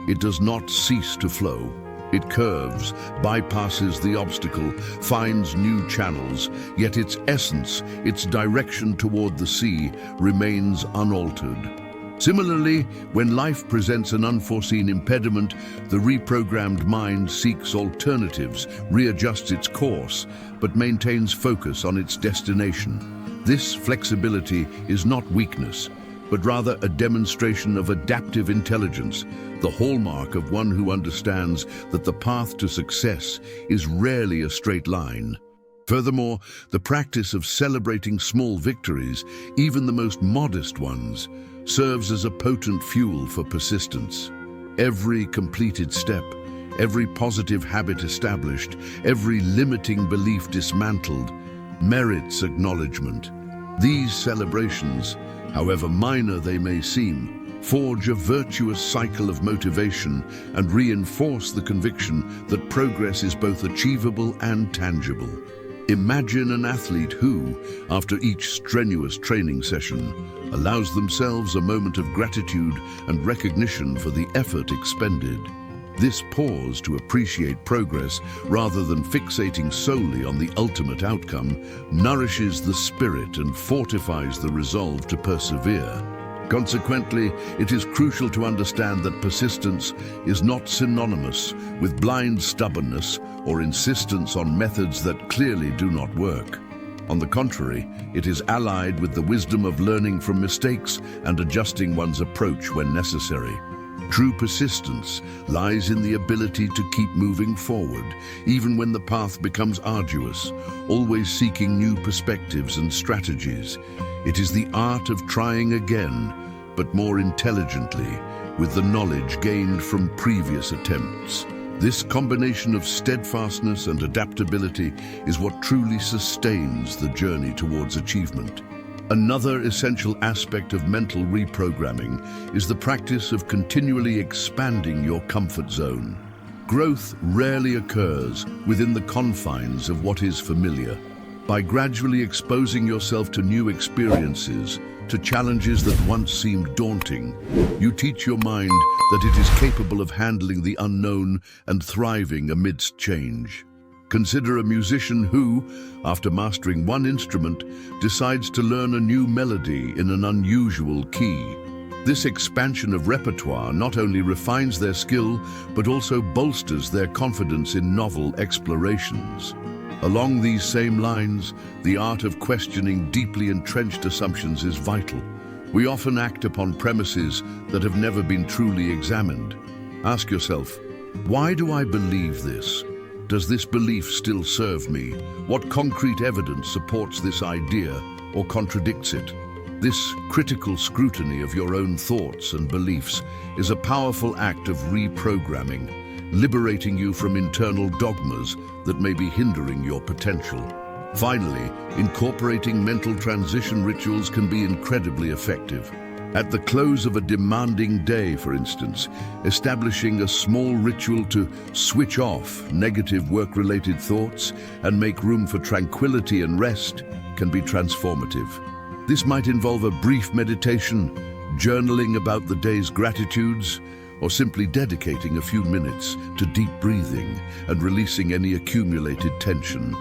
Speaker 1: It does not cease to flow. It curves, bypasses the obstacle, finds new channels, yet its essence, its direction toward the sea, remains unaltered. Similarly, when life presents an unforeseen impediment, the reprogrammed mind seeks alternatives, readjusts its course, but maintains focus on its destination. This flexibility is not weakness, but rather a demonstration of adaptive intelligence, the hallmark of one who understands that the path to success is rarely a straight line. Furthermore, the practice of celebrating small victories, even the most modest ones, serves as a potent fuel for persistence. Every completed step, every positive habit established, every limiting belief dismantled, merits acknowledgement. These celebrations, however minor they may seem, forge a virtuous cycle of motivation and reinforce the conviction that progress is both achievable and tangible. Imagine an athlete who, after each strenuous training session, allows themselves a moment of gratitude and recognition for the effort expended. This pause to appreciate progress, rather than fixating solely on the ultimate outcome, nourishes the spirit and fortifies the resolve to persevere. Consequently, it is crucial to understand that persistence is not synonymous with blind stubbornness or insistence on methods that clearly do not work. On the contrary, it is allied with the wisdom of learning from mistakes and adjusting one's approach when necessary. True persistence lies in the ability to keep moving forward, even when the path becomes arduous, always seeking new perspectives and strategies. It is the art of trying again, but more intelligently, with the knowledge gained from previous attempts. This combination of steadfastness and adaptability is what truly sustains the journey towards achievement. Another essential aspect of mental reprogramming is the practice of continually expanding your comfort zone. Growth rarely occurs within the confines of what is familiar. By gradually exposing yourself to new experiences, to challenges that once seemed daunting, you teach your mind that it is capable of handling the unknown and thriving amidst change. Consider a musician who, after mastering one instrument, decides to learn a new melody in an unusual key. This expansion of repertoire not only refines their skill, but also bolsters their confidence in novel explorations. Along these same lines, the art of questioning deeply entrenched assumptions is vital. We often act upon premises that have never been truly examined. Ask yourself, why do I believe this? Does this belief still serve me? What concrete evidence supports this idea or contradicts it? This critical scrutiny of your own thoughts and beliefs is a powerful act of reprogramming, liberating you from internal dogmas that may be hindering your potential. Finally, incorporating mental transition rituals can be incredibly effective. At the close of a demanding day, for instance, establishing a small ritual to switch off negative work-related thoughts and make room for tranquility and rest can be transformative. This might involve a brief meditation, journaling about the day's gratitudes, or simply dedicating a few minutes to deep breathing and releasing any accumulated tension.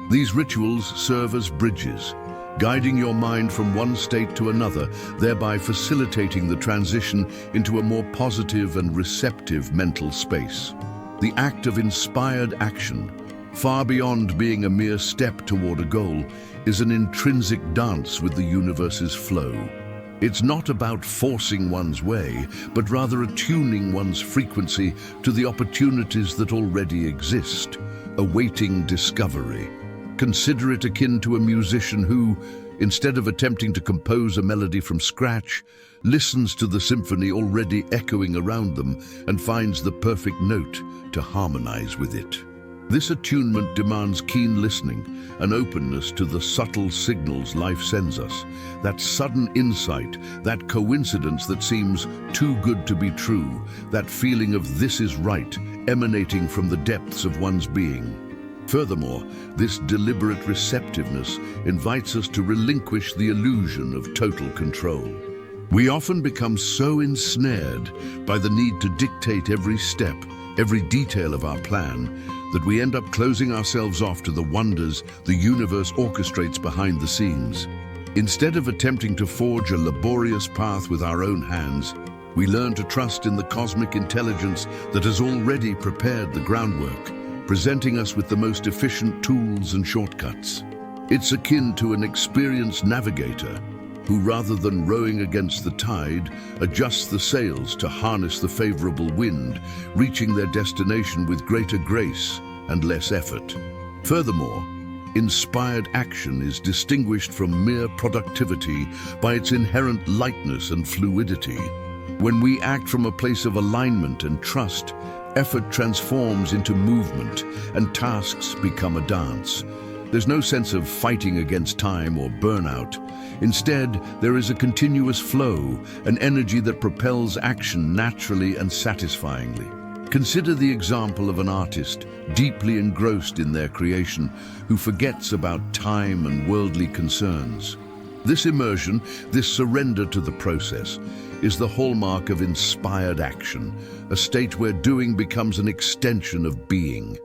Speaker 1: These rituals serve as bridges, guiding your mind from one state to another, thereby facilitating the transition into a more positive and receptive mental space. The act of inspired action, far beyond being a mere step toward a goal, is an intrinsic dance with the universe's flow. It's not about forcing one's way, but rather attuning one's frequency to the opportunities that already exist, awaiting discovery. Consider it akin to a musician who, instead of attempting to compose a melody from scratch, listens to the symphony already echoing around them and finds the perfect note to harmonize with it. This attunement demands keen listening, an openness to the subtle signals life sends us, that sudden insight, that coincidence that seems too good to be true, that feeling of "this is right" emanating from the depths of one's being. Furthermore, this deliberate receptiveness invites us to relinquish the illusion of total control. We often become so ensnared by the need to dictate every step, every detail of our plan, that we end up closing ourselves off to the wonders the universe orchestrates behind the scenes. Instead of attempting to forge a laborious path with our own hands, we learn to trust in the cosmic intelligence that has already prepared the groundwork, presenting us with the most efficient tools and shortcuts. It's akin to an experienced navigator who, rather than rowing against the tide, adjusts the sails to harness the favorable wind, reaching their destination with greater grace and less effort. Furthermore, inspired action is distinguished from mere productivity by its inherent lightness and fluidity. When we act from a place of alignment and trust, effort transforms into movement and tasks become a dance. There's no sense of fighting against time or burnout. Instead, there is a continuous flow, an energy that propels action naturally and satisfyingly. Consider the example of an artist deeply engrossed in their creation who forgets about time and worldly concerns. This immersion, this surrender to the process, is the hallmark of inspired action, a state where doing becomes an extension of being.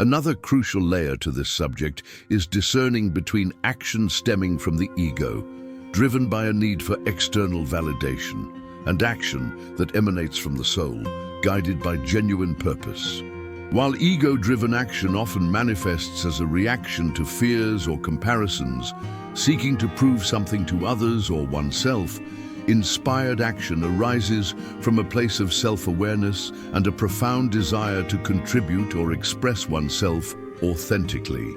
Speaker 1: Another crucial layer to this subject is discerning between action stemming from the ego, driven by a need for external validation, and action that emanates from the soul, guided by genuine purpose. While ego-driven action often manifests as a reaction to fears or comparisons, seeking to prove something to others or oneself, inspired action arises from a place of self-awareness and a profound desire to contribute or express oneself authentically.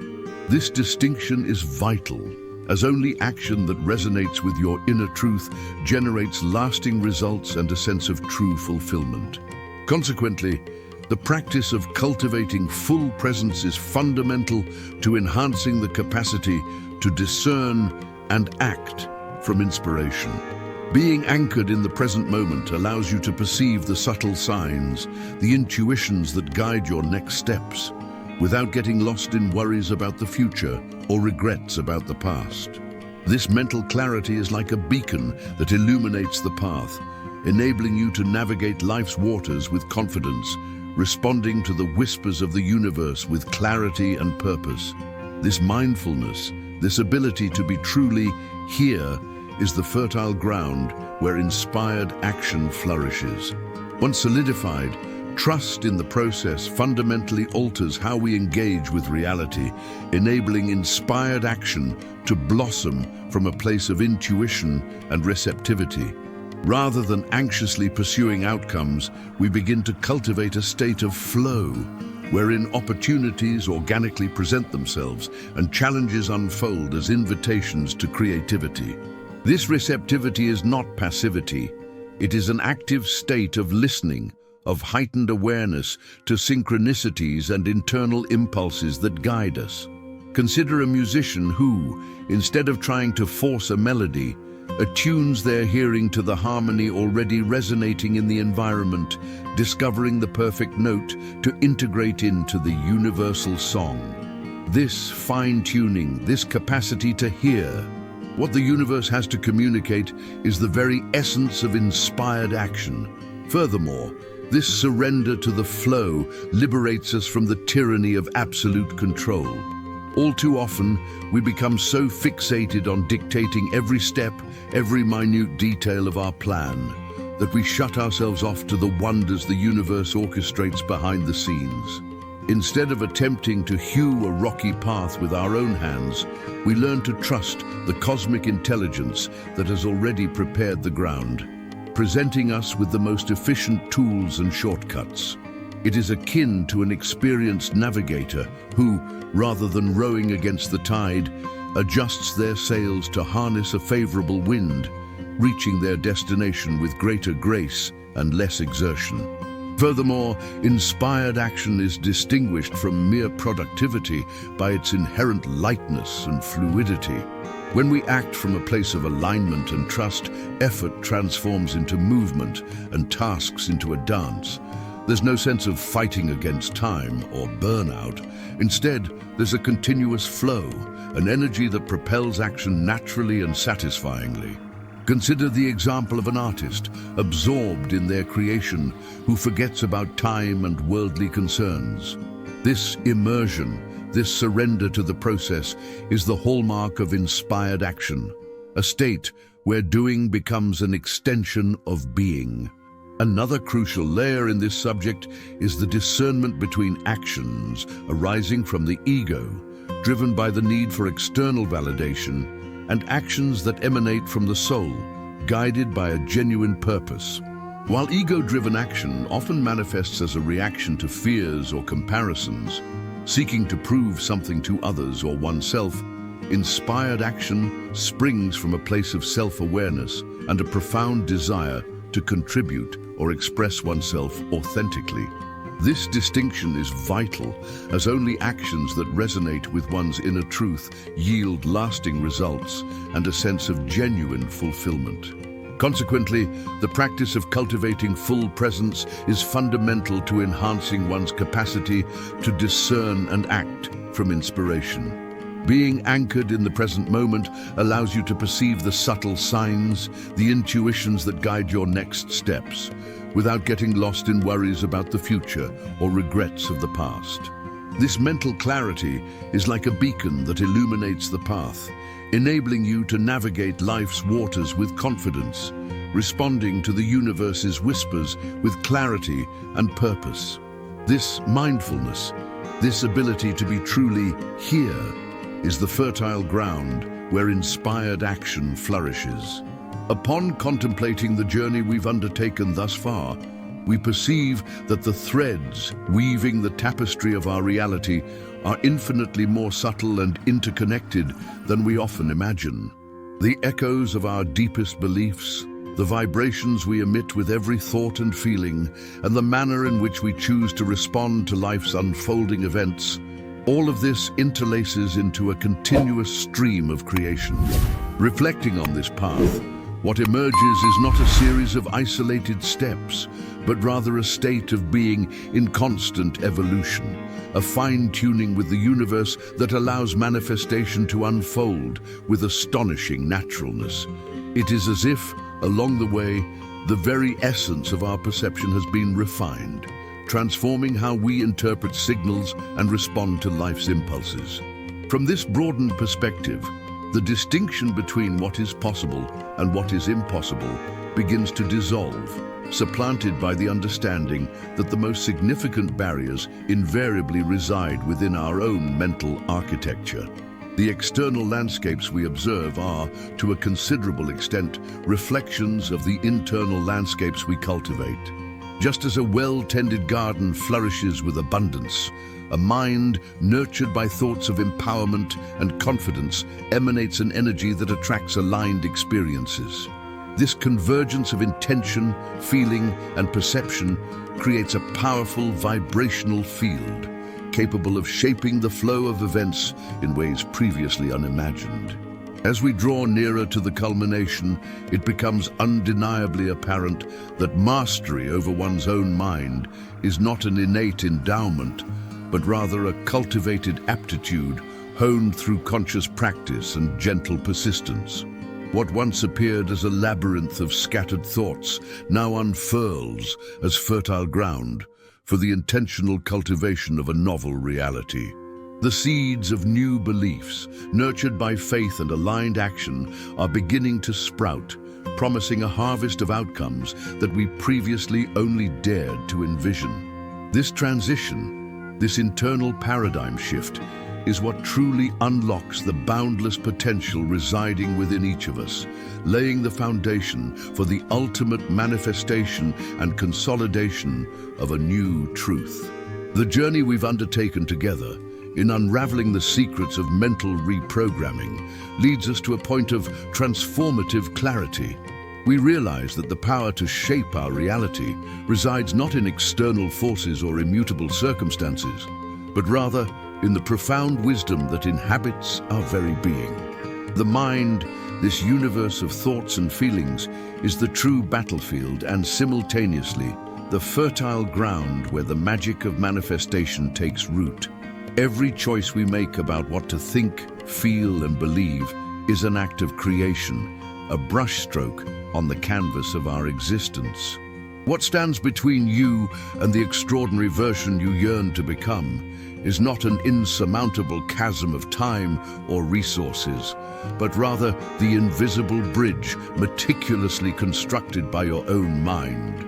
Speaker 1: This distinction is vital, as only action that resonates with your inner truth generates lasting results and a sense of true fulfillment. Consequently, the practice of cultivating full presence is fundamental to enhancing the capacity to discern and act from inspiration. Being anchored in the present moment allows you to perceive the subtle signs, the intuitions that guide your next steps, without getting lost in worries about the future or regrets about the past. This mental clarity is like a beacon that illuminates the path, enabling you to navigate life's waters with confidence, responding to the whispers of the universe with clarity and purpose. This mindfulness, this ability to be truly here, is the fertile ground where inspired action flourishes. Once solidified, trust in the process fundamentally alters how we engage with reality, enabling inspired action to blossom from a place of intuition and receptivity. Rather than anxiously pursuing outcomes, we begin to cultivate a state of flow, wherein opportunities organically present themselves and challenges unfold as invitations to creativity. This receptivity is not passivity. It is an active state of listening, of heightened awareness to synchronicities and internal impulses that guide us. Consider a musician who, instead of trying to force a melody, attunes their hearing to the harmony already resonating in the environment, discovering the perfect note to integrate into the universal song. This fine-tuning, this capacity to hear what the universe has to communicate, is the very essence of inspired action. Furthermore, this surrender to the flow liberates us from the tyranny of absolute control. All too often, we become so fixated on dictating every step, every minute detail of our plan, that we shut ourselves off to the wonders the universe orchestrates behind the scenes. Instead of attempting to hew a rocky path with our own hands, we learn to trust the cosmic intelligence that has already prepared the ground, presenting us with the most efficient tools and shortcuts. It is akin to an experienced navigator who, rather than rowing against the tide, adjusts their sails to harness a favorable wind, reaching their destination with greater grace and less exertion. Furthermore, inspired action is distinguished from mere productivity by its inherent lightness and fluidity. When we act from a place of alignment and trust, effort transforms into movement and tasks into a dance. There's no sense of fighting against time or burnout. Instead, there's a continuous flow, an energy that propels action naturally and satisfyingly. Consider the example of an artist, absorbed in their creation, who forgets about time and worldly concerns. This immersion, this surrender to the process, is the hallmark of inspired action, a state where doing becomes an extension of being. Another crucial layer in this subject is the discernment between actions arising from the ego, driven by the need for external validation, and actions that emanate from the soul, guided by a genuine purpose. While ego-driven action often manifests as a reaction to fears or comparisons, seeking to prove something to others or oneself, inspired action springs from a place of self-awareness and a profound desire to contribute or express oneself authentically. This distinction is vital, as only actions that resonate with one's inner truth yield lasting results and a sense of genuine fulfillment. Consequently, the practice of cultivating full presence is fundamental to enhancing one's capacity to discern and act from inspiration. Being anchored in the present moment allows you to perceive the subtle signs, the intuitions that guide your next steps, without getting lost in worries about the future or regrets of the past. This mental clarity is like a beacon that illuminates the path, enabling you to navigate life's waters with confidence, responding to the universe's whispers with clarity and purpose. This mindfulness, this ability to be truly here, is the fertile ground where inspired action flourishes. Upon contemplating the journey we've undertaken thus far, we perceive that the threads weaving the tapestry of our reality are infinitely more subtle and interconnected than we often imagine. The echoes of our deepest beliefs, the vibrations we emit with every thought and feeling, and the manner in which we choose to respond to life's unfolding events, all of this interlaces into a continuous stream of creation. Reflecting on this path, what emerges is not a series of isolated steps, but rather a state of being in constant evolution, a fine-tuning with the universe that allows manifestation to unfold with astonishing naturalness. It is as if, along the way, the very essence of our perception has been refined, transforming how we interpret signals and respond to life's impulses. From this broadened perspective, the distinction between what is possible and what is impossible begins to dissolve, supplanted by the understanding that the most significant barriers invariably reside within our own mental architecture. The external landscapes we observe are, to a considerable extent, reflections of the internal landscapes we cultivate. Just as a well-tended garden flourishes with abundance, a mind nurtured by thoughts of empowerment and confidence emanates an energy that attracts aligned experiences. This convergence of intention, feeling, and perception creates a powerful vibrational field, capable of shaping the flow of events in ways previously unimagined. As we draw nearer to the culmination, it becomes undeniably apparent that mastery over one's own mind is not an innate endowment, but rather a cultivated aptitude honed through conscious practice and gentle persistence. What once appeared as a labyrinth of scattered thoughts now unfurls as fertile ground for the intentional cultivation of a novel reality. The seeds of new beliefs, nurtured by faith and aligned action, are beginning to sprout, promising a harvest of outcomes that we previously only dared to envision. This transition, this internal paradigm shift, is what truly unlocks the boundless potential residing within each of us, laying the foundation for the ultimate manifestation and consolidation of a new truth. The journey we've undertaken together in unraveling the secrets of mental reprogramming leads us to a point of transformative clarity. We realize that the power to shape our reality resides not in external forces or immutable circumstances, but rather in the profound wisdom that inhabits our very being. The mind, this universe of thoughts and feelings, is the true battlefield and simultaneously the fertile ground where the magic of manifestation takes root. Every choice we make about what to think, feel, and believe is an act of creation, a brushstroke on the canvas of our existence. What stands between you and the extraordinary version you yearn to become is not an insurmountable chasm of time or resources, but rather the invisible bridge meticulously constructed by your own mind.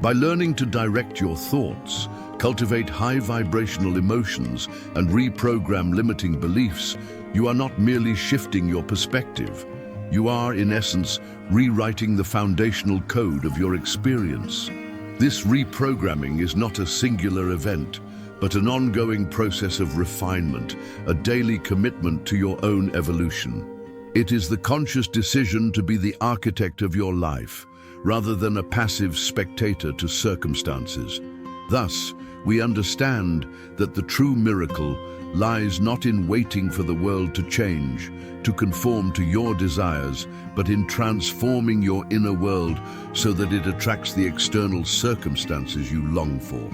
Speaker 1: By learning to direct your thoughts, cultivate high vibrational emotions, and reprogram limiting beliefs, you are not merely shifting your perspective. You are, in essence, rewriting the foundational code of your experience. This reprogramming is not a singular event, but an ongoing process of refinement, a daily commitment to your own evolution. It is the conscious decision to be the architect of your life, rather than a passive spectator to circumstances. Thus, we understand that the true miracle lies not in waiting for the world to change, to conform to your desires, but in transforming your inner world so that it attracts the external circumstances you long for.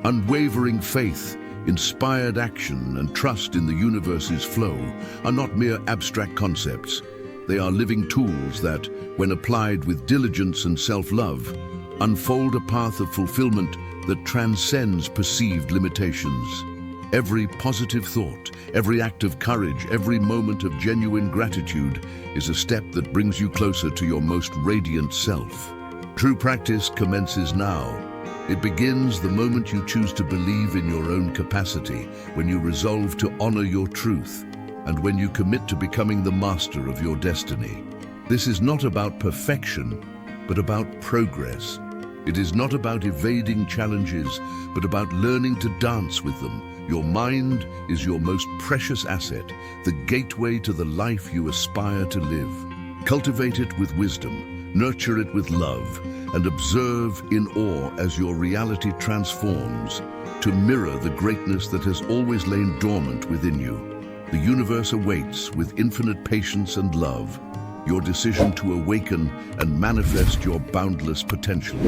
Speaker 1: Unwavering faith, inspired action, and trust in the universe's flow are not mere abstract concepts. They are living tools that, when applied with diligence and self-love, unfold a path of fulfillment that transcends perceived limitations. Every positive thought, every act of courage, every moment of genuine gratitude is a step that brings you closer to your most radiant self. True practice commences now. It begins the moment you choose to believe in your own capacity, when you resolve to honor your truth, and when you commit to becoming the master of your destiny. This is not about perfection, but about progress. It is not about evading challenges, but about learning to dance with them. Your mind is your most precious asset, the gateway to the life you aspire to live. Cultivate it with wisdom, nurture it with love, and observe in awe as your reality transforms to mirror the greatness that has always lain dormant within you. The universe awaits with infinite patience and love your decision to awaken and manifest your boundless potential.